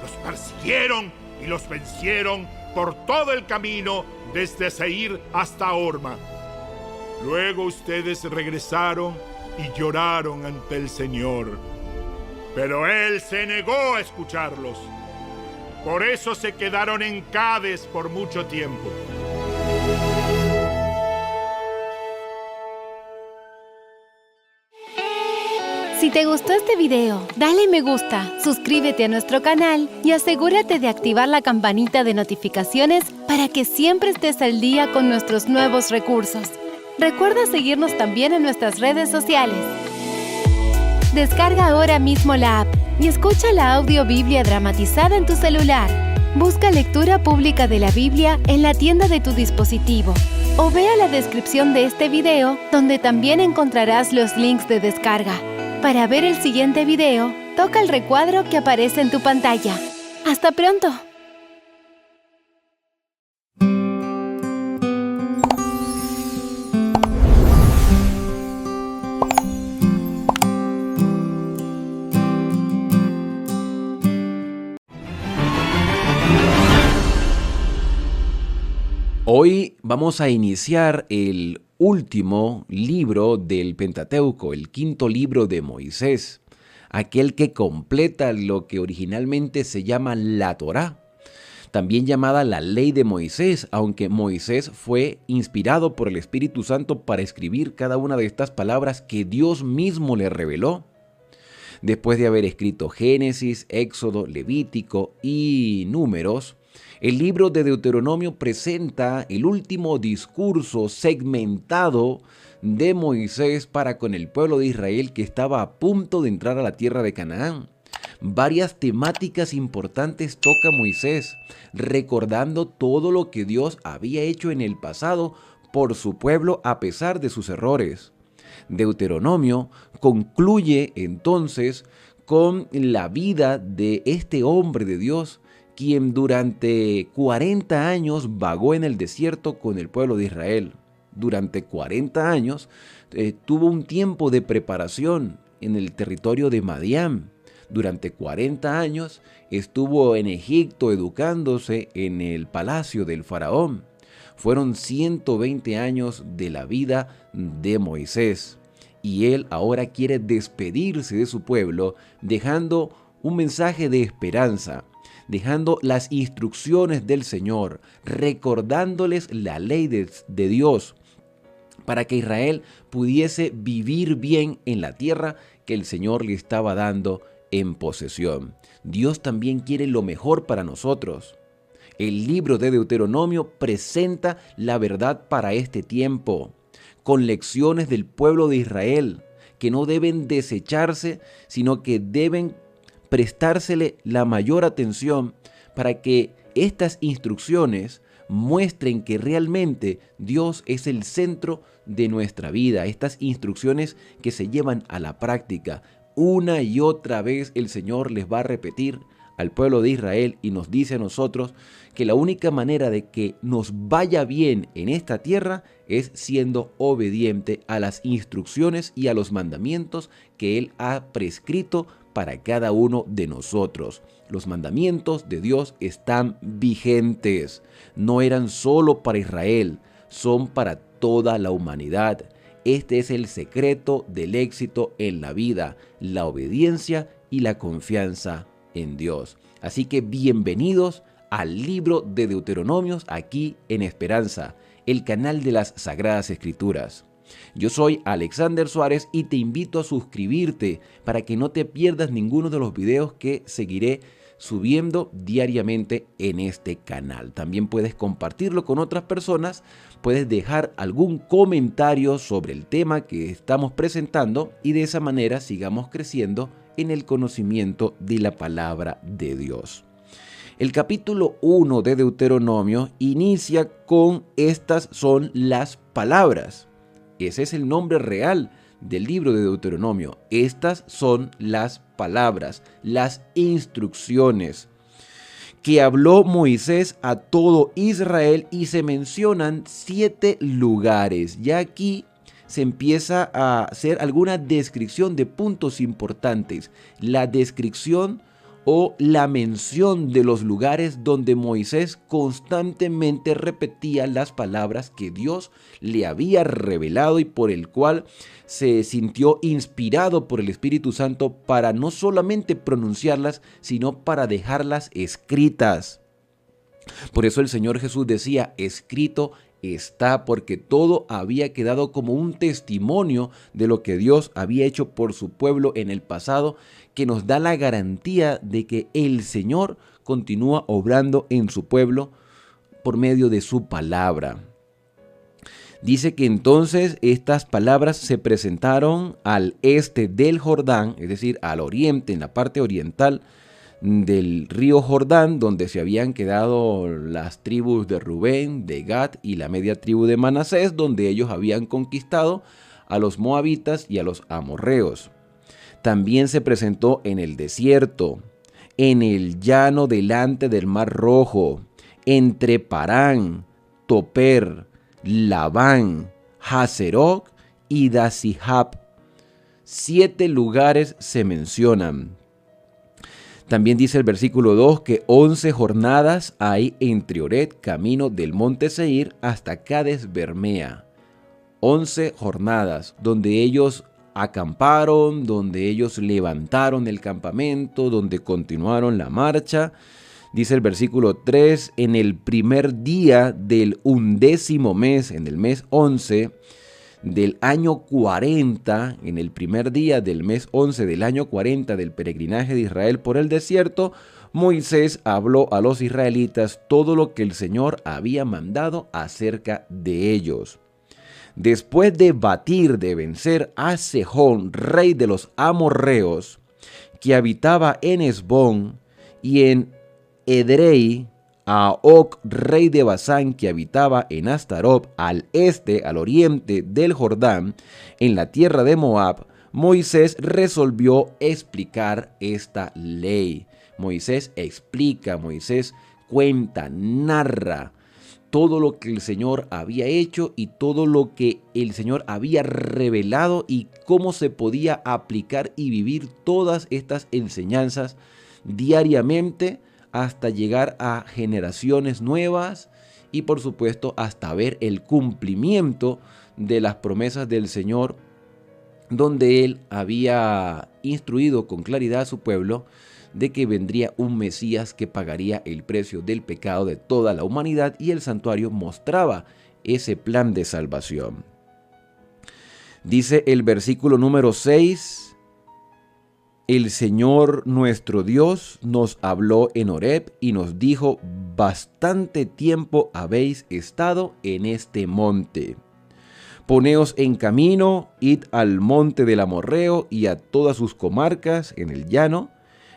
Los persiguieron y los vencieron por todo el camino desde Seir hasta Horma. Luego ustedes regresaron y lloraron ante el Señor, pero Él se negó a escucharlos. Por eso se quedaron en Cades por mucho tiempo. Si te gustó este video, dale me gusta, suscríbete a nuestro canal y asegúrate de activar la campanita de notificaciones para que siempre estés al día con nuestros nuevos recursos. Recuerda seguirnos también en nuestras redes sociales. Descarga ahora mismo la app y escucha la audio Biblia dramatizada en tu celular. Busca lectura pública de la Biblia en la tienda de tu dispositivo o vea la descripción de este video donde también encontrarás los links de descarga. Para ver el siguiente video, toca el recuadro que aparece en tu pantalla. ¡Hasta pronto! Hoy vamos a iniciar el último libro del Pentateuco, el quinto libro de Moisés, aquel que completa lo que originalmente se llama la Torá, también llamada la Ley de Moisés, aunque Moisés fue inspirado por el Espíritu Santo para escribir cada una de estas palabras que Dios mismo le reveló. Después de haber escrito Génesis, Éxodo, Levítico y Números, el libro de Deuteronomio presenta el último discurso segmentado de Moisés para con el pueblo de Israel que estaba a punto de entrar a la tierra de Canaán. Varias temáticas importantes toca Moisés, recordando todo lo que Dios había hecho en el pasado por su pueblo a pesar de sus errores. Deuteronomio concluye entonces con la vida de este hombre de Dios, quien durante 40 años vagó en el desierto con el pueblo de Israel. Durante 40 años tuvo un tiempo de preparación en el territorio de Madián. Durante 40 años estuvo en Egipto educándose en el palacio del faraón. Fueron 120 años de la vida de Moisés. Y él ahora quiere despedirse de su pueblo, dejando un mensaje de esperanza, dejando las instrucciones del Señor, recordándoles la ley de Dios, para que Israel pudiese vivir bien en la tierra que el Señor le estaba dando en posesión. Dios también quiere lo mejor para nosotros. El libro de Deuteronomio presenta la verdad para este tiempo, con lecciones del pueblo de Israel, que no deben desecharse, sino que deben prestársele la mayor atención para que estas instrucciones muestren que realmente Dios es el centro de nuestra vida. Estas instrucciones que se llevan a la práctica. Una y otra vez el Señor les va a repetir al pueblo de Israel y nos dice a nosotros que la única manera de que nos vaya bien en esta tierra es siendo obediente a las instrucciones y a los mandamientos que Él ha prescrito para cada uno de nosotros. Los mandamientos de Dios están vigentes. No eran solo para Israel, son para toda la humanidad. Este es el secreto del éxito en la vida, la obediencia y la confianza en Dios. Así que bienvenidos al libro de Deuteronomios aquí en Esperanza, el canal de las Sagradas Escrituras. Yo soy Alexander Suárez y te invito a suscribirte para que no te pierdas ninguno de los videos que seguiré subiendo diariamente en este canal. También puedes compartirlo con otras personas, puedes dejar algún comentario sobre el tema que estamos presentando y de esa manera sigamos creciendo en el conocimiento de la palabra de Dios. El capítulo 1 de Deuteronomio inicia con estas son las palabras. Ese es el nombre real del libro de Deuteronomio. Estas son las palabras, las instrucciones que habló Moisés a todo Israel y se mencionan 7 lugares. Ya aquí se empieza a hacer alguna descripción de puntos importantes. La descripción o la mención de los lugares donde Moisés constantemente repetía las palabras que Dios le había revelado y por el cual se sintió inspirado por el Espíritu Santo para no solamente pronunciarlas, sino para dejarlas escritas. Por eso el Señor Jesús decía, escrito está, porque todo había quedado como un testimonio de lo que Dios había hecho por su pueblo en el pasado, que nos da la garantía de que el Señor continúa obrando en su pueblo por medio de su palabra. Dice que entonces estas palabras se presentaron al este del Jordán, es decir, al oriente, en la parte oriental del río Jordán, donde se habían quedado las tribus de Rubén, de Gad y la media tribu de Manasés, donde ellos habían conquistado a los moabitas y a los amorreos. También se presentó en el desierto, en el llano delante del Mar Rojo, entre Parán, Toper, Labán, Hazeroc y Dasihab. 7 lugares se mencionan. También dice el versículo 2 que 11 jornadas hay entre Oret, camino del monte Seir, hasta Cades Bermea. 11 jornadas donde ellos acamparon, donde ellos levantaron el campamento, donde continuaron la marcha. Dice el versículo 3, en el primer día del 11º mes, en el mes 11 del año 40, en el primer día del mes 11 del año 40 del peregrinaje de Israel por el desierto, Moisés habló a los israelitas todo lo que el Señor había mandado acerca de ellos. Después de batir, de vencer a Sejón, rey de los amorreos, que habitaba en Hesbón, y en Edrei, a Og, rey de Basán, que habitaba en Astarot, al este, al oriente del Jordán, en la tierra de Moab, Moisés resolvió explicar esta ley. Moisés explica, Moisés cuenta, narra todo lo que el Señor había hecho y todo lo que el Señor había revelado y cómo se podía aplicar y vivir todas estas enseñanzas diariamente hasta llegar a generaciones nuevas y por supuesto hasta ver el cumplimiento de las promesas del Señor, donde Él había instruido con claridad a su pueblo de que vendría un Mesías que pagaría el precio del pecado de toda la humanidad, y el santuario mostraba ese plan de salvación. Dice el versículo número 6, el Señor nuestro Dios nos habló en Horeb y nos dijo: bastante tiempo habéis estado en este monte. Poneos en camino, id al monte del Amorreo y a todas sus comarcas en el llano,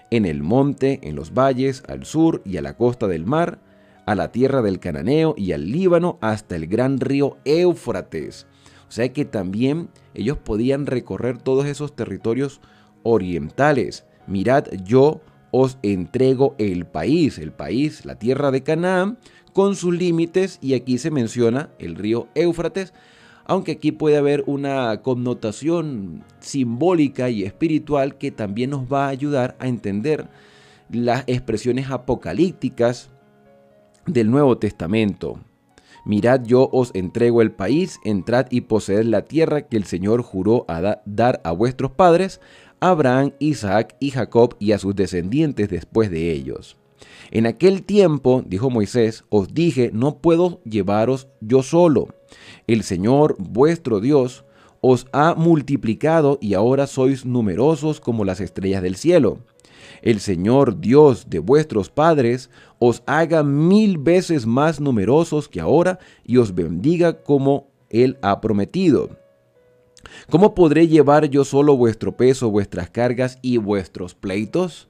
en el monte, en los valles, al sur y a la costa del mar, a la tierra del Cananeo y al Líbano, hasta el gran río Éufrates. O sea que también ellos podían recorrer todos esos territorios orientales. Mirad, yo os entrego el país, la tierra de Canaán, con sus límites, y aquí se menciona el río Éufrates, aunque aquí puede haber una connotación simbólica y espiritual que también nos va a ayudar a entender las expresiones apocalípticas del Nuevo Testamento. Mirad, yo os entrego el país, entrad y poseed la tierra que el Señor juró dar a vuestros padres, a Abraham, Isaac y Jacob, y a sus descendientes después de ellos. En aquel tiempo, dijo Moisés, os dije, no puedo llevaros yo solo. El Señor, vuestro Dios, os ha multiplicado y ahora sois numerosos como las estrellas del cielo. El Señor, Dios de vuestros padres, os haga 1000 veces más numerosos que ahora y os bendiga como Él ha prometido. ¿Cómo podré llevar yo solo vuestro peso, vuestras cargas y vuestros pleitos?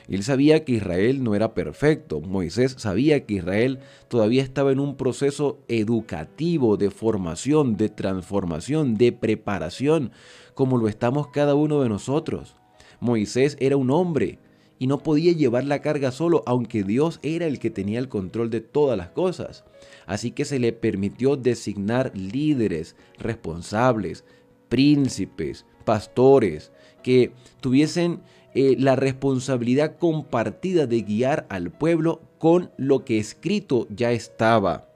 Él sabía que Israel no era perfecto. Moisés sabía que Israel todavía estaba en un proceso educativo, de formación, de transformación, de preparación, como lo estamos cada uno de nosotros. Moisés era un hombre y no podía llevar la carga solo, aunque Dios era el que tenía el control de todas las cosas. Así que se le permitió designar líderes, responsables, príncipes, pastores, que tuviesen la responsabilidad compartida de guiar al pueblo con lo que escrito ya estaba.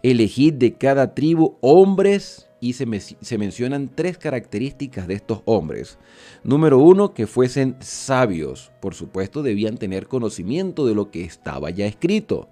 Elegid de cada tribu hombres, y se mencionan 3 características de estos hombres. Número 1, que fuesen sabios. Por supuesto, debían tener conocimiento de lo que estaba ya escrito.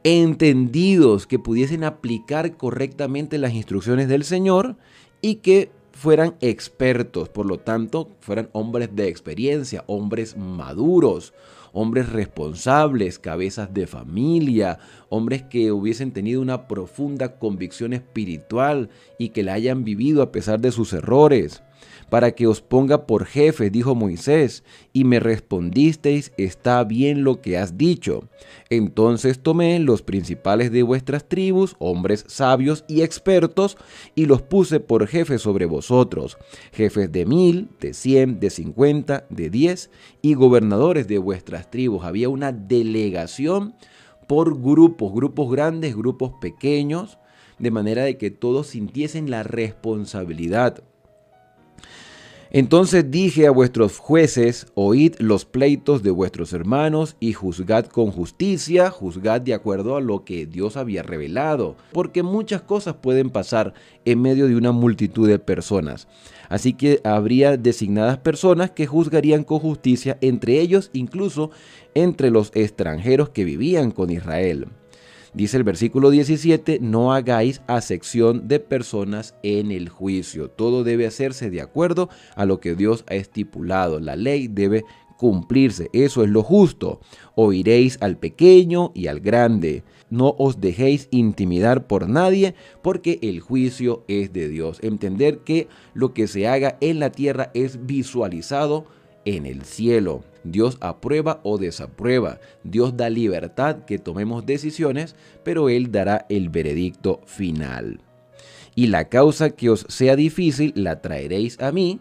Entendidos, que pudiesen aplicar correctamente las instrucciones del Señor y que fueran expertos, por lo tanto, fueran hombres de experiencia, hombres maduros, hombres responsables, cabezas de familia, hombres que hubiesen tenido una profunda convicción espiritual y que la hayan vivido a pesar de sus errores. Para que os ponga por jefes, dijo Moisés, y me respondisteis, está bien lo que has dicho. Entonces tomé los principales de vuestras tribus, hombres sabios y expertos, y los puse por jefes sobre vosotros, jefes de 1000, de 100, de 50, de 10, y gobernadores de vuestras tribus. Había una delegación por grupos, grupos grandes, grupos pequeños, de manera de que todos sintiesen la responsabilidad. Entonces dije a vuestros jueces, oíd los pleitos de vuestros hermanos y juzgad con justicia, juzgad de acuerdo a lo que Dios había revelado, porque muchas cosas pueden pasar en medio de una multitud de personas. Así que habría designadas personas que juzgarían con justicia, entre ellos incluso entre los extranjeros que vivían con Israel. Dice el versículo 17, no hagáis acepción de personas en el juicio. Todo debe hacerse de acuerdo a lo que Dios ha estipulado. La ley debe cumplirse. Eso es lo justo. Oiréis al pequeño y al grande. No os dejéis intimidar por nadie, porque el juicio es de Dios. Entender que lo que se haga en la tierra es visualizado en el cielo. Dios aprueba o desaprueba. Dios da libertad que tomemos decisiones, pero Él dará el veredicto final. y la causa que os sea difícil la traeréis a mí,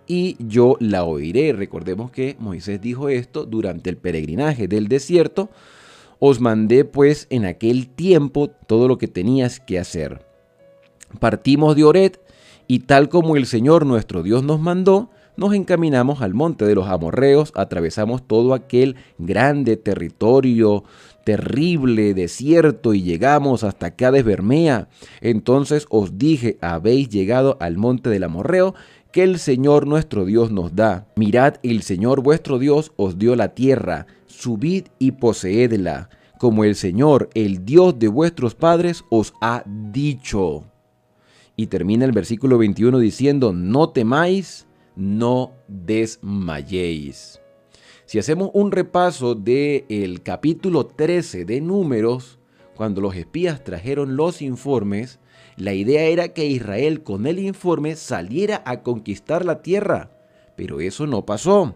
y yo la oiré. Recordemos que Moisés dijo esto durante el peregrinaje del desierto. Os mandé pues en aquel tiempo todo lo que tenías que hacer. Partimos de Oret, y tal como el Señor nuestro Dios nos mandó, nos encaminamos al monte de los amorreos, atravesamos todo aquel grande territorio, terrible desierto, y llegamos hasta Cades Bermea. Entonces os dije: habéis llegado al monte del amorreo, que el Señor nuestro Dios nos da. Mirad, el Señor vuestro Dios os dio la tierra, subid y poseedla, como el Señor, el Dios de vuestros padres, os ha dicho. Y termina el versículo 21 diciendo: no temáis, no desmayéis. Si hacemos un repaso del capítulo 13 de Números, cuando los espías trajeron los informes, la idea era que Israel con el informe saliera a conquistar la tierra, pero eso no pasó.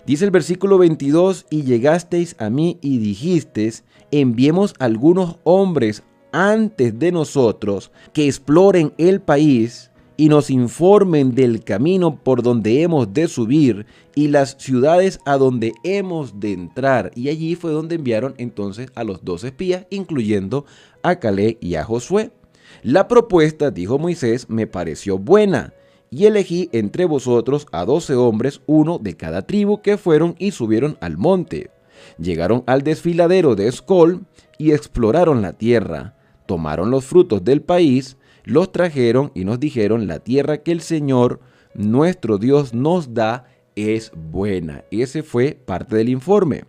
Dice el versículo 22: y llegasteis a mí y dijisteis: enviemos algunos hombres antes de nosotros que exploren el país y nos informen del camino por donde hemos de subir y las ciudades a donde hemos de entrar. Y allí fue donde enviaron entonces a los 2 espías, incluyendo a Caleb y a Josué. La propuesta, dijo Moisés, me pareció buena, y elegí entre vosotros a 12 hombres, uno de cada tribu, que fueron y subieron al monte. Llegaron al desfiladero de Escol y exploraron la tierra. Tomaron los frutos del país, los trajeron y nos dijeron: la tierra que el Señor nuestro Dios nos da es buena. Ese fue parte del informe.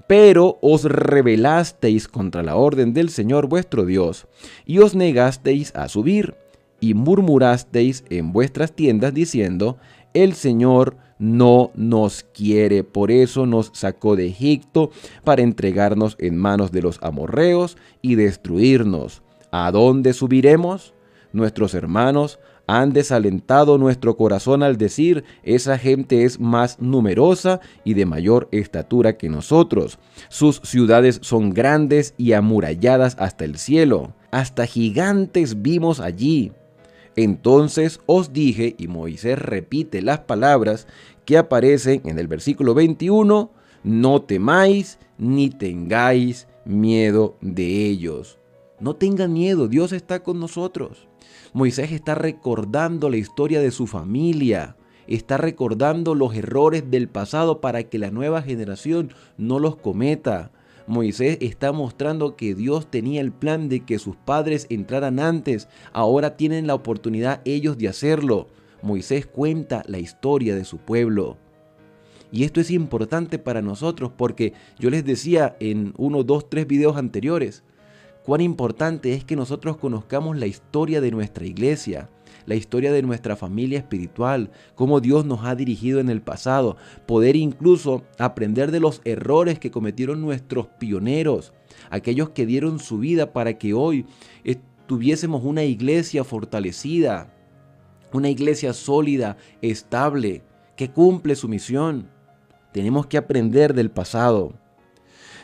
Pero os rebelasteis contra la orden del Señor vuestro Dios, y os negasteis a subir, y murmurasteis en vuestras tiendas diciendo: el Señor no nos quiere, por eso nos sacó de Egipto para entregarnos en manos de los amorreos y destruirnos. ¿A dónde subiremos? Nuestros hermanos han desalentado nuestro corazón al decir: esa gente es más numerosa y de mayor estatura que nosotros. Sus ciudades son grandes y amuralladas hasta el cielo. Hasta gigantes vimos allí. Entonces os dije, y Moisés repite las palabras que aparecen en el versículo 21, no temáis ni tengáis miedo de ellos. No tengan miedo, Dios está con nosotros. Moisés está recordando la historia de su familia, está recordando los errores del pasado para que la nueva generación no los cometa. Moisés está mostrando que Dios tenía el plan de que sus padres entraran antes, ahora tienen la oportunidad ellos de hacerlo. Moisés cuenta la historia de su pueblo. Y esto es importante para nosotros porque yo les decía en 1, 2, 3 videos anteriores, cuán importante es que nosotros conozcamos la historia de nuestra iglesia, la historia de nuestra familia espiritual, cómo Dios nos ha dirigido en el pasado, poder incluso aprender de los errores que cometieron nuestros pioneros, aquellos que dieron su vida para que hoy tuviésemos una iglesia fortalecida, una iglesia sólida, estable, que cumple su misión. Tenemos que aprender del pasado.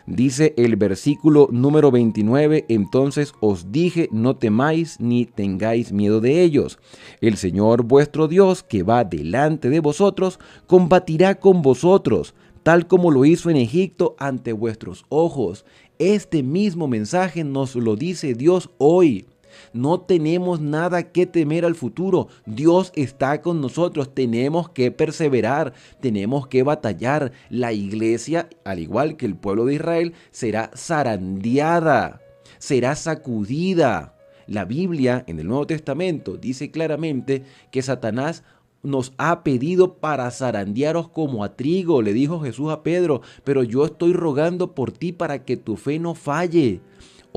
Dice el versículo número 29, entonces os dije, no temáis ni tengáis miedo de ellos. El Señor vuestro Dios, que va delante de vosotros, combatirá con vosotros, tal como lo hizo en Egipto ante vuestros ojos. Este mismo mensaje nos lo dice Dios hoy. No tenemos nada que temer al futuro. Dios está con nosotros. Tenemos que perseverar, tenemos que batallar. La iglesia, al igual que el pueblo de Israel, será zarandeada, será sacudida. La Biblia en el Nuevo Testamento dice claramente que Satanás nos ha pedido para zarandearos como a trigo, le dijo Jesús a Pedro, pero yo estoy rogando por ti para que tu fe no falle.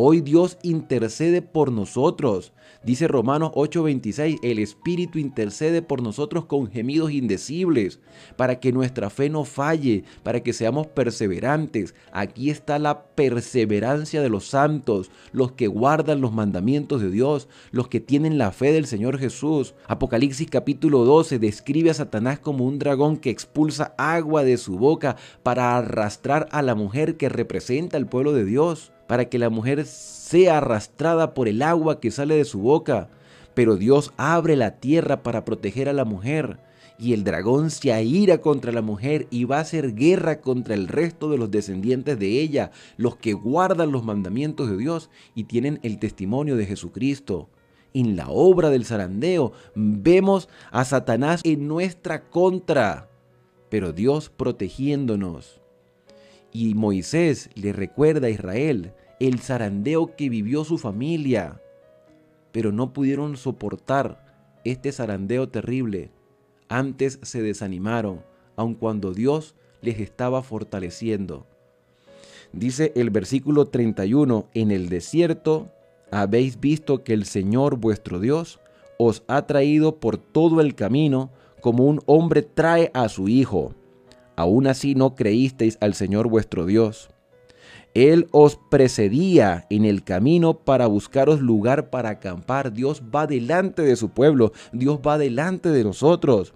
Hoy Dios intercede por nosotros. Dice Romanos 8:26, el Espíritu intercede por nosotros con gemidos indecibles, para que nuestra fe no falle, para que seamos perseverantes. Aquí está la perseverancia de los santos, los que guardan los mandamientos de Dios, los que tienen la fe del Señor Jesús. Apocalipsis capítulo 12 describe a Satanás como un dragón que expulsa agua de su boca para arrastrar a la mujer que representa al pueblo de Dios, para que la mujer sea arrastrada por el agua que sale de su boca. Pero Dios abre la tierra para proteger a la mujer, y el dragón se aira contra la mujer y va a hacer guerra contra el resto de los descendientes de ella, los que guardan los mandamientos de Dios y tienen el testimonio de Jesucristo. En la obra del zarandeo vemos a Satanás en nuestra contra, pero Dios protegiéndonos. Y Moisés le recuerda a Israel el zarandeo que vivió su familia, pero no pudieron soportar este zarandeo terrible. Antes se desanimaron, aun cuando Dios les estaba fortaleciendo. Dice el versículo 31, en el desierto habéis visto que el Señor vuestro Dios os ha traído por todo el camino como un hombre trae a su hijo. Aún así no creísteis al Señor vuestro Dios. Él os precedía en el camino para buscaros lugar para acampar. Dios va delante de su pueblo, Dios va delante de nosotros.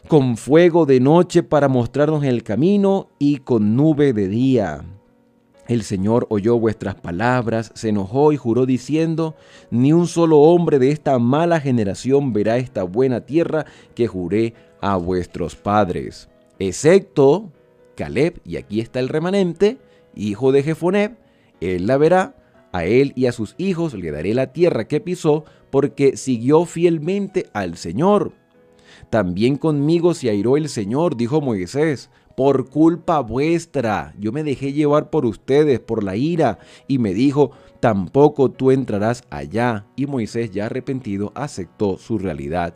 Con fuego de noche para mostrarnos el camino y con nube de día. El Señor oyó vuestras palabras, se enojó y juró diciendo, ni un solo hombre de esta mala generación verá esta buena tierra que juré a vuestros padres, excepto Caleb, y aquí está el remanente, hijo de Jefoneb, él la verá, a él y a sus hijos le daré la tierra que pisó, porque siguió fielmente al Señor. También conmigo se airó el Señor, dijo Moisés, por culpa vuestra. Yo me dejé llevar por ustedes, por la ira, y me dijo, tampoco tú entrarás allá. Y Moisés, ya arrepentido, aceptó su realidad.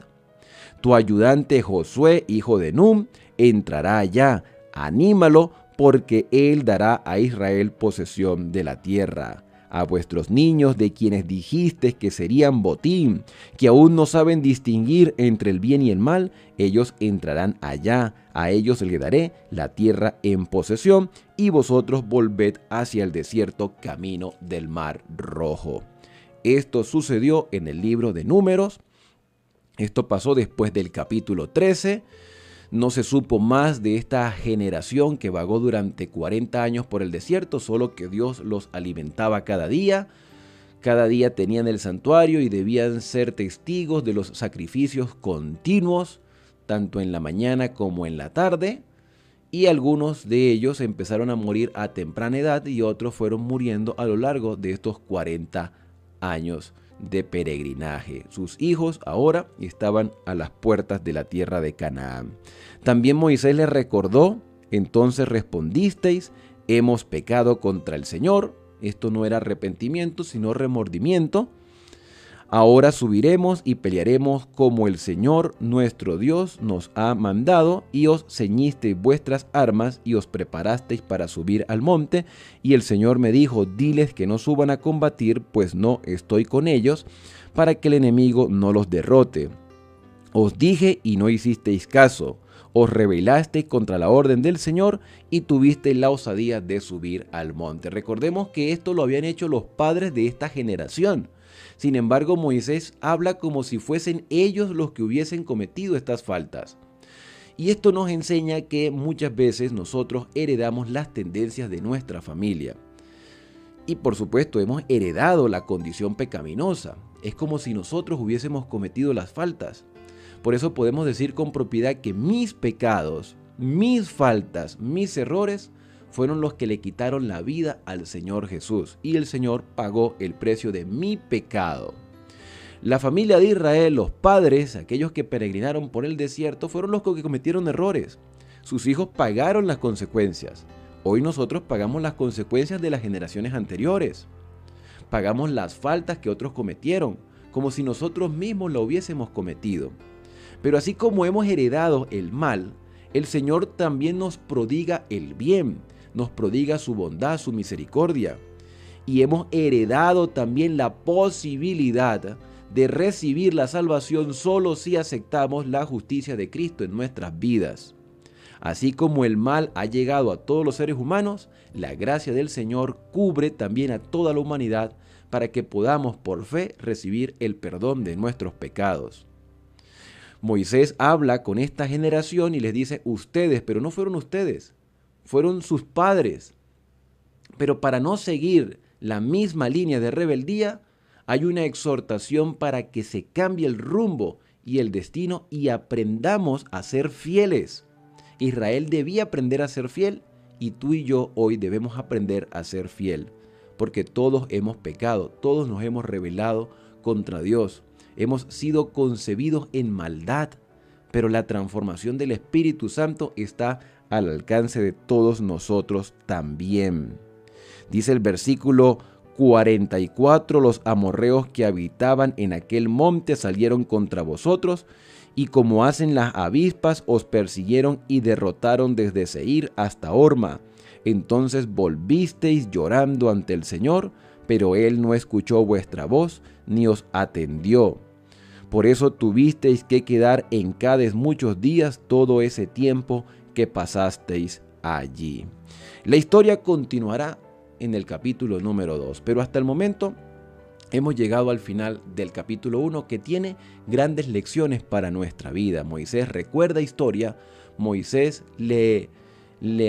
Tu ayudante Josué, hijo de Nun, entrará allá. Anímalo, porque él dará a Israel posesión de la tierra. A vuestros niños de quienes dijisteis que serían botín, que aún no saben distinguir entre el bien y el mal, ellos entrarán allá, a ellos le daré la tierra en posesión, y vosotros volved hacia el desierto camino del Mar Rojo. Esto sucedió en el libro de Números, esto pasó después del capítulo 13, no se supo más de esta generación que vagó durante 40 años por el desierto, solo que Dios los alimentaba cada día tenían el santuario y debían ser testigos de los sacrificios continuos, tanto en la mañana como en la tarde, y algunos de ellos empezaron a morir a temprana edad y otros fueron muriendo a lo largo de estos 40 años de peregrinaje. Sus hijos ahora estaban a las puertas de la tierra de Canaán. También Moisés les recordó, entonces respondisteis, hemos pecado contra el Señor. Esto no era arrepentimiento, sino remordimiento. Ahora subiremos y pelearemos como el Señor nuestro Dios nos ha mandado, y os ceñisteis vuestras armas y os preparasteis para subir al monte. Y el Señor me dijo, diles que no suban a combatir, pues no estoy con ellos, para que el enemigo no los derrote. Os dije y no hicisteis caso. Os rebelasteis contra la orden del Señor y tuvisteis la osadía de subir al monte. Recordemos que esto lo habían hecho los padres de esta generación. Sin embargo, Moisés habla como si fuesen ellos los que hubiesen cometido estas faltas. Y esto nos enseña que muchas veces nosotros heredamos las tendencias de nuestra familia. Y por supuesto hemos heredado la condición pecaminosa. Es como si nosotros hubiésemos cometido las faltas. Por eso podemos decir con propiedad que mis pecados, mis faltas, mis errores fueron los que le quitaron la vida al Señor Jesús, y el Señor pagó el precio de mi pecado. La familia de Israel, los padres, aquellos que peregrinaron por el desierto, fueron los que cometieron errores. Sus hijos pagaron las consecuencias. Hoy nosotros pagamos las consecuencias de las generaciones anteriores. Pagamos las faltas que otros cometieron, como si nosotros mismos la hubiésemos cometido. Pero así como hemos heredado el mal, el Señor también nos prodiga el bien. Nos prodiga su bondad, su misericordia. Y hemos heredado también la posibilidad de recibir la salvación solo si aceptamos la justicia de Cristo en nuestras vidas. Así como el mal ha llegado a todos los seres humanos, la gracia del Señor cubre también a toda la humanidad para que podamos por fe recibir el perdón de nuestros pecados. Moisés habla con esta generación y les dice ustedes, pero no fueron ustedes. Fueron sus padres. Pero para no seguir la misma línea de rebeldía, hay una exhortación para que se cambie el rumbo y el destino y aprendamos a ser fieles. Israel debía aprender a ser fiel y tú y yo hoy debemos aprender a ser fiel, porque todos hemos pecado, todos nos hemos rebelado contra Dios, hemos sido concebidos en maldad, pero la transformación del Espíritu Santo está al alcance de todos nosotros también. Dice el versículo 44, los amorreos que habitaban en aquel monte salieron contra vosotros, y como hacen las avispas, os persiguieron y derrotaron desde Seir hasta Horma. Entonces volvisteis llorando ante el Señor, pero Él no escuchó vuestra voz, ni os atendió. Por eso tuvisteis que quedar en Cades muchos días, todo ese tiempo que pasasteis allí. La historia continuará en el capítulo número 2, pero hasta el momento hemos llegado al final del capítulo 1, que tiene grandes lecciones para nuestra vida. Moisés recuerda historia, Moisés le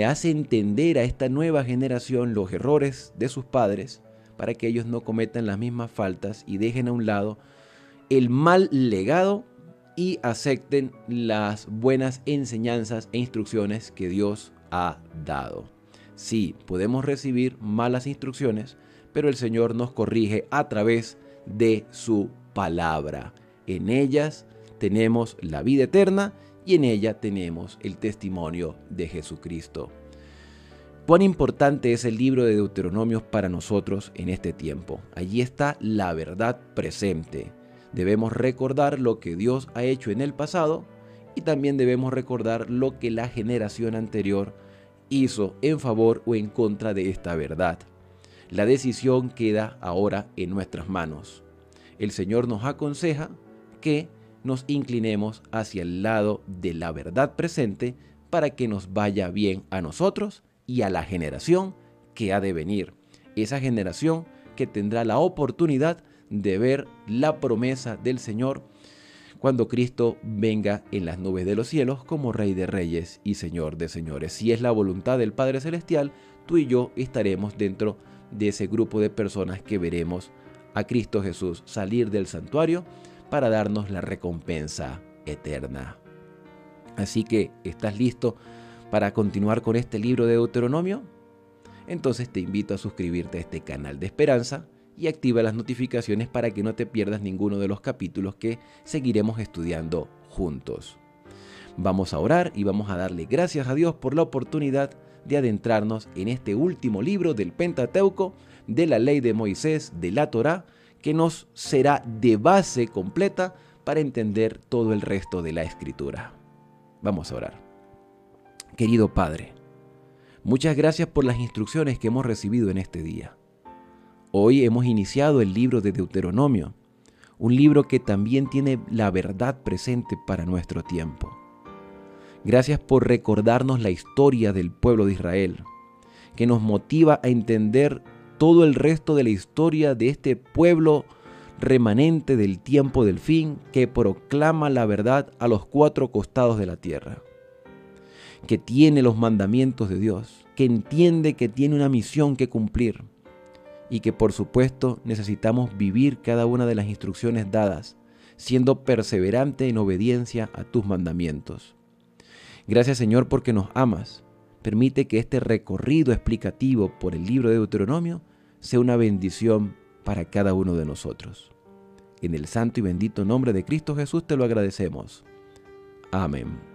hace entender a esta nueva generación los errores de sus padres para que ellos no cometan las mismas faltas y dejen a un lado el mal legado y acepten las buenas enseñanzas e instrucciones que Dios ha dado. Sí, podemos recibir malas instrucciones, pero el Señor nos corrige a través de su palabra. En ellas tenemos la vida eterna y en ella tenemos el testimonio de Jesucristo. ¿Cuán importante es el libro de Deuteronomios para nosotros en este tiempo? Allí está la verdad presente. Debemos recordar lo que Dios ha hecho en el pasado y también debemos recordar lo que la generación anterior hizo en favor o en contra de esta verdad. La decisión queda ahora en nuestras manos. El Señor nos aconseja que nos inclinemos hacia el lado de la verdad presente para que nos vaya bien a nosotros y a la generación que ha de venir. Esa generación que tendrá la oportunidad de ver la promesa del Señor cuando Cristo venga en las nubes de los cielos como Rey de Reyes y Señor de Señores. Si es la voluntad del Padre Celestial, tú y yo estaremos dentro de ese grupo de personas que veremos a Cristo Jesús salir del santuario para darnos la recompensa eterna. Así que, ¿estás listo para continuar con este libro de Deuteronomio? Entonces te invito a suscribirte a este canal de Esperanza y activa las notificaciones para que no te pierdas ninguno de los capítulos que seguiremos estudiando juntos. Vamos a orar y vamos a darle gracias a Dios por la oportunidad de adentrarnos en este último libro del Pentateuco, de la ley de Moisés, de la Torá, que nos será de base completa para entender todo el resto de la Escritura. Vamos a orar. Querido Padre, muchas gracias por las instrucciones que hemos recibido en este día. Hoy hemos iniciado el libro de Deuteronomio, un libro que también tiene la verdad presente para nuestro tiempo. Gracias por recordarnos la historia del pueblo de Israel, que nos motiva a entender todo el resto de la historia de este pueblo remanente del tiempo del fin, que proclama la verdad a los cuatro costados de la tierra, que tiene los mandamientos de Dios, que entiende que tiene una misión que cumplir y que por supuesto necesitamos vivir cada una de las instrucciones dadas, siendo perseverante en obediencia a tus mandamientos. Gracias, Señor, porque nos amas. Permite que este recorrido explicativo por el libro de Deuteronomio sea una bendición para cada uno de nosotros. En el santo y bendito nombre de Cristo Jesús te lo agradecemos. Amén.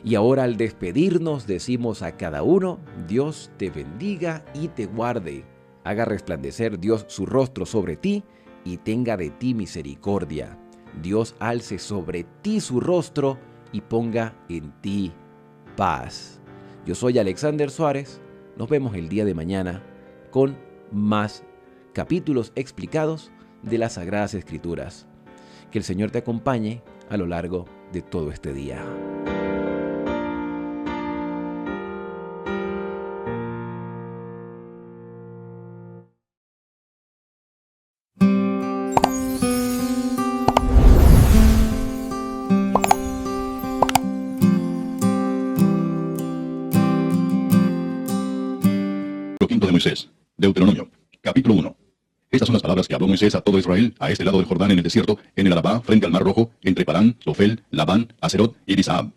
Y ahora, al despedirnos, decimos a cada uno: Dios te bendiga y te guarde. Haga resplandecer Dios su rostro sobre ti y tenga de ti misericordia. Dios alce sobre ti su rostro y ponga en ti paz. Yo soy Alexander Suárez. Nos vemos el día de mañana con más capítulos explicados de las Sagradas Escrituras. Que el Señor te acompañe a lo largo de todo este día. Quinto de Moisés, Deuteronomio, capítulo 1. Estas son las palabras que habló Moisés a todo Israel, a este lado del Jordán en el desierto, en el Arabá, frente al Mar Rojo, entre Parán, Tofel, Labán, Aserot y Disahab.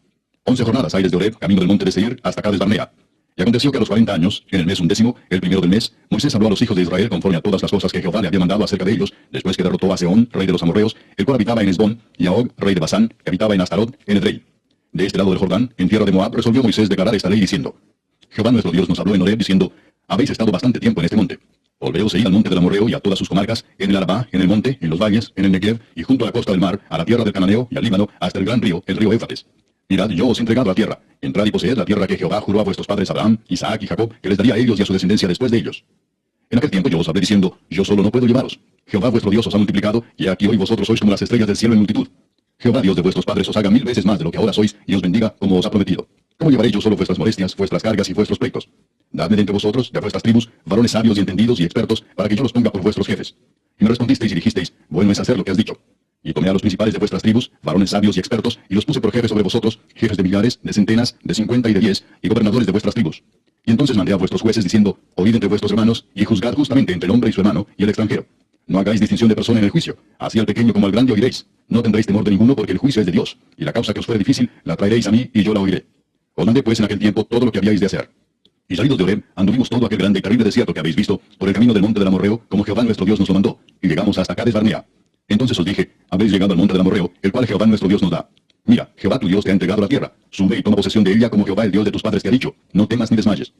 11 jornadas hay desde Horeb, camino del monte de Seir, hasta Cades Barnea. Y aconteció que a los 40 años, en el mes 11, el primero del mes, Moisés habló a los hijos de Israel conforme a todas las cosas que Jehová le había mandado acerca de ellos, después que derrotó a Sehón, rey de los amorreos, el cual habitaba en Esbón, y a Og, rey de Basán, que habitaba en Astarot, en Edrei. De este lado del Jordán, en tierra de Moab, resolvió Moisés declarar esta ley diciendo: Jehová nuestro Dios nos habló en Horeb diciendo: habéis estado bastante tiempo en este monte. Volveos a ir al monte del amorreo y a todas sus comarcas, en el Arabá, en el monte, en los valles, en el Negev, y junto a la costa del mar, a la tierra del Cananeo y al Líbano, hasta el gran río, el río Éufrates. Mirad, yo os he entregado la tierra. Entrad y poseed la tierra que Jehová juró a vuestros padres Abraham, Isaac y Jacob, que les daría a ellos y a su descendencia después de ellos. En aquel tiempo yo os hablé diciendo: yo solo no puedo llevaros. Jehová vuestro Dios os ha multiplicado, y aquí hoy vosotros sois como las estrellas del cielo en multitud. Jehová Dios de vuestros padres os haga 1000 veces más de lo que ahora sois, y os bendiga como os ha prometido. ¿Cómo llevaré yo solo vuestras molestias, vuestras cargas y vuestros pleitos? Dadme de entre vosotros, de vuestras tribus, varones sabios y entendidos y expertos, para que yo los ponga por vuestros jefes. Y me respondisteis y dijisteis: bueno es hacer lo que has dicho. Y tomé a los principales de vuestras tribus, varones sabios y expertos, y los puse por jefes sobre vosotros, jefes de millares, de centenas, de 50 y de 10, y gobernadores de vuestras tribus. Y entonces mandé a vuestros jueces diciendo: oíd entre vuestros hermanos, y juzgad justamente entre el hombre y su hermano, y el extranjero. No hagáis distinción de persona en el juicio, así al pequeño como al grande oiréis. No tendréis temor de ninguno, porque el juicio es de Dios, y la causa que os fuere difícil, la traeréis a mí, y yo la oiré. Os mandé pues en aquel tiempo todo lo que habíais de hacer. Y salidos de Horeb, anduvimos todo aquel grande y terrible desierto que habéis visto, por el camino del monte del amorreo, como Jehová nuestro Dios nos lo mandó, y llegamos hasta Cades Barnea. Entonces os dije: habéis llegado al monte del amorreo, el cual Jehová nuestro Dios nos da. Mira, Jehová tu Dios te ha entregado la tierra. Sube y toma posesión de ella, como Jehová el Dios de tus padres te ha dicho. No temas ni desmayes.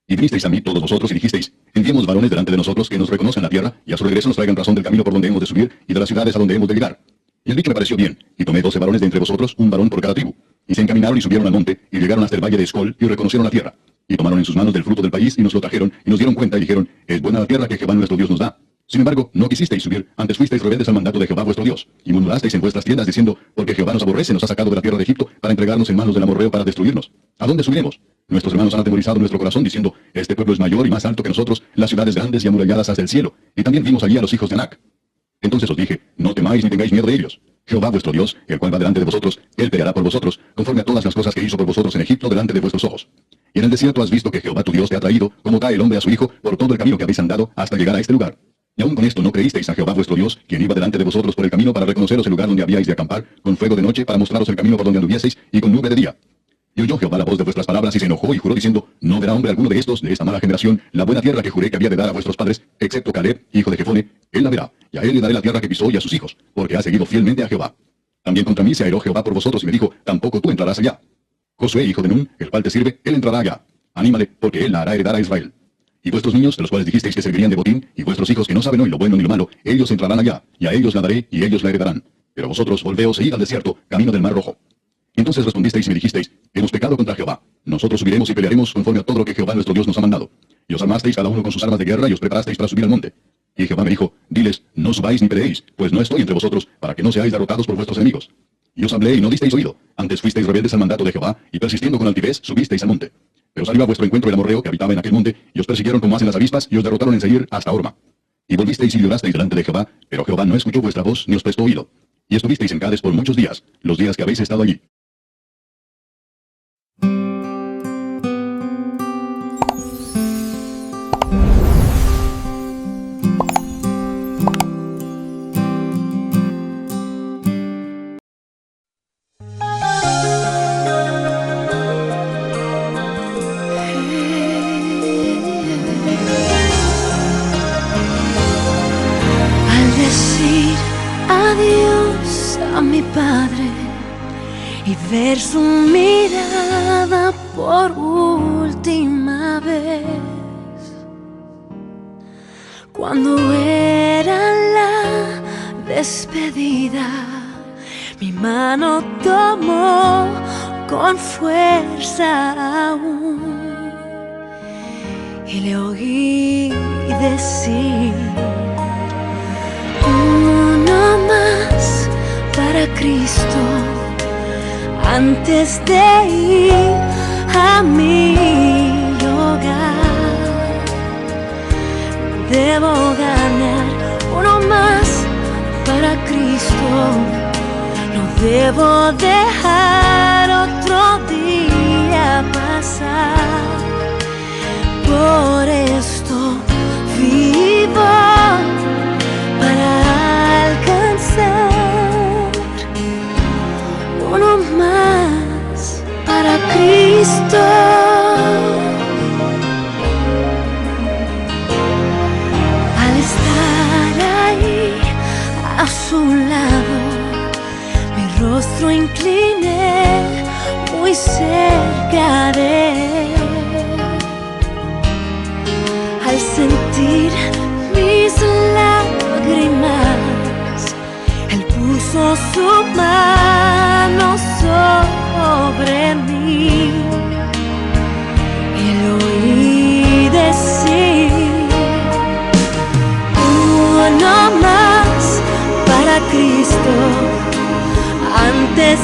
Y vinisteis a mí todos vosotros y dijisteis: enviemos varones delante de nosotros que nos reconozcan la tierra, y a su regreso nos traigan razón del camino por donde hemos de subir, y de las ciudades a donde hemos de llegar. Y el dicho me pareció bien, y tomé 12 varones de entre vosotros, un varón por cada tribu. Y se encaminaron y subieron al monte, y llegaron hasta el valle de Escol, y reconocieron la tierra. Y tomaron en sus manos del fruto del país, y nos lo trajeron, y nos dieron cuenta, y dijeron: es buena la tierra que Jehová nuestro Dios nos da. Sin embargo, no quisisteis subir, antes fuisteis rebeldes al mandato de Jehová vuestro Dios, y murmurasteis en vuestras tiendas diciendo: porque Jehová nos aborrece, nos ha sacado de la tierra de Egipto, para entregarnos en manos del amorreo para destruirnos. ¿A dónde subiremos? Nuestros hermanos han atemorizado nuestro corazón, diciendo: este pueblo es mayor y más alto que nosotros, las ciudades grandes y amuralladas hasta el cielo. Y también vimos allí a los hijos de Anac. Entonces os dije: no temáis ni tengáis miedo de ellos. Jehová vuestro Dios, el cual va delante de vosotros, él peleará por vosotros, conforme a todas las cosas que hizo por vosotros en Egipto delante de vuestros ojos. Y en el desierto has visto que Jehová tu Dios te ha traído, como trae el hombre a su hijo, por todo el camino que habéis andado, hasta llegar a este lugar. Y aún con esto no creísteis a Jehová vuestro Dios, quien iba delante de vosotros por el camino para reconoceros el lugar donde habíais de acampar, con fuego de noche para mostraros el camino por donde anduvieseis, y con nube de día. Y oyó Jehová la voz de vuestras palabras, y se enojó y juró diciendo: no verá hombre alguno de estos, de esta mala generación, la buena tierra que juré que había de dar a vuestros padres, excepto Caleb, hijo de Jefone. Él la verá, y a él le daré la tierra que pisó y a sus hijos, porque ha seguido fielmente a Jehová. También contra mí se airó Jehová por vosotros, y me dijo: tampoco tú entrarás allá. Josué, hijo de Nun, el cual te sirve, él entrará allá. Anímale, porque él la hará heredar a Israel. Y vuestros niños, de los cuales dijisteis que servirían de botín, y vuestros hijos que no saben hoy lo bueno ni lo malo, ellos entrarán allá, y a ellos la daré, y ellos la heredarán. Pero vosotros volveos e id al desierto, camino del mar rojo. Entonces respondisteis y me dijisteis: hemos pecado contra Jehová. Nosotros subiremos y pelearemos conforme a todo lo que Jehová nuestro Dios nos ha mandado. Y os armasteis cada uno con sus armas de guerra, y os preparasteis para subir al monte. Y Jehová me dijo: diles: no subáis ni peleéis, pues no estoy entre vosotros, para que no seáis derrotados por vuestros enemigos. Y os hablé y no disteis oído. Antes fuisteis rebeldes al mandato de Jehová, y persistiendo con altivez, subisteis al monte. Pero salió a vuestro encuentro el amorreo que habitaba en aquel monte, y os persiguieron como hacen las avispas, y os derrotaron en Seir hasta Horma. Y volvisteis y llorasteis delante de Jehová, pero Jehová no escuchó vuestra voz, ni os prestó oído. Y estuvisteis en Cades por muchos días, los días que habéis estado allí. Adiós a mi padre y ver su mirada por última vez, cuando era la despedida, mi mano tomó con fuerza aún y le oí decir: uno más para Cristo antes de ir a mi hogar. Debo ganar uno más para Cristo, no debo dejar otro día pasar. Por esto vivo su lado, mi rostro incliné muy cerca de él. Al sentir mis lágrimas, él puso su mano sobre mí y lo oí decir: uno más para Cristo, antes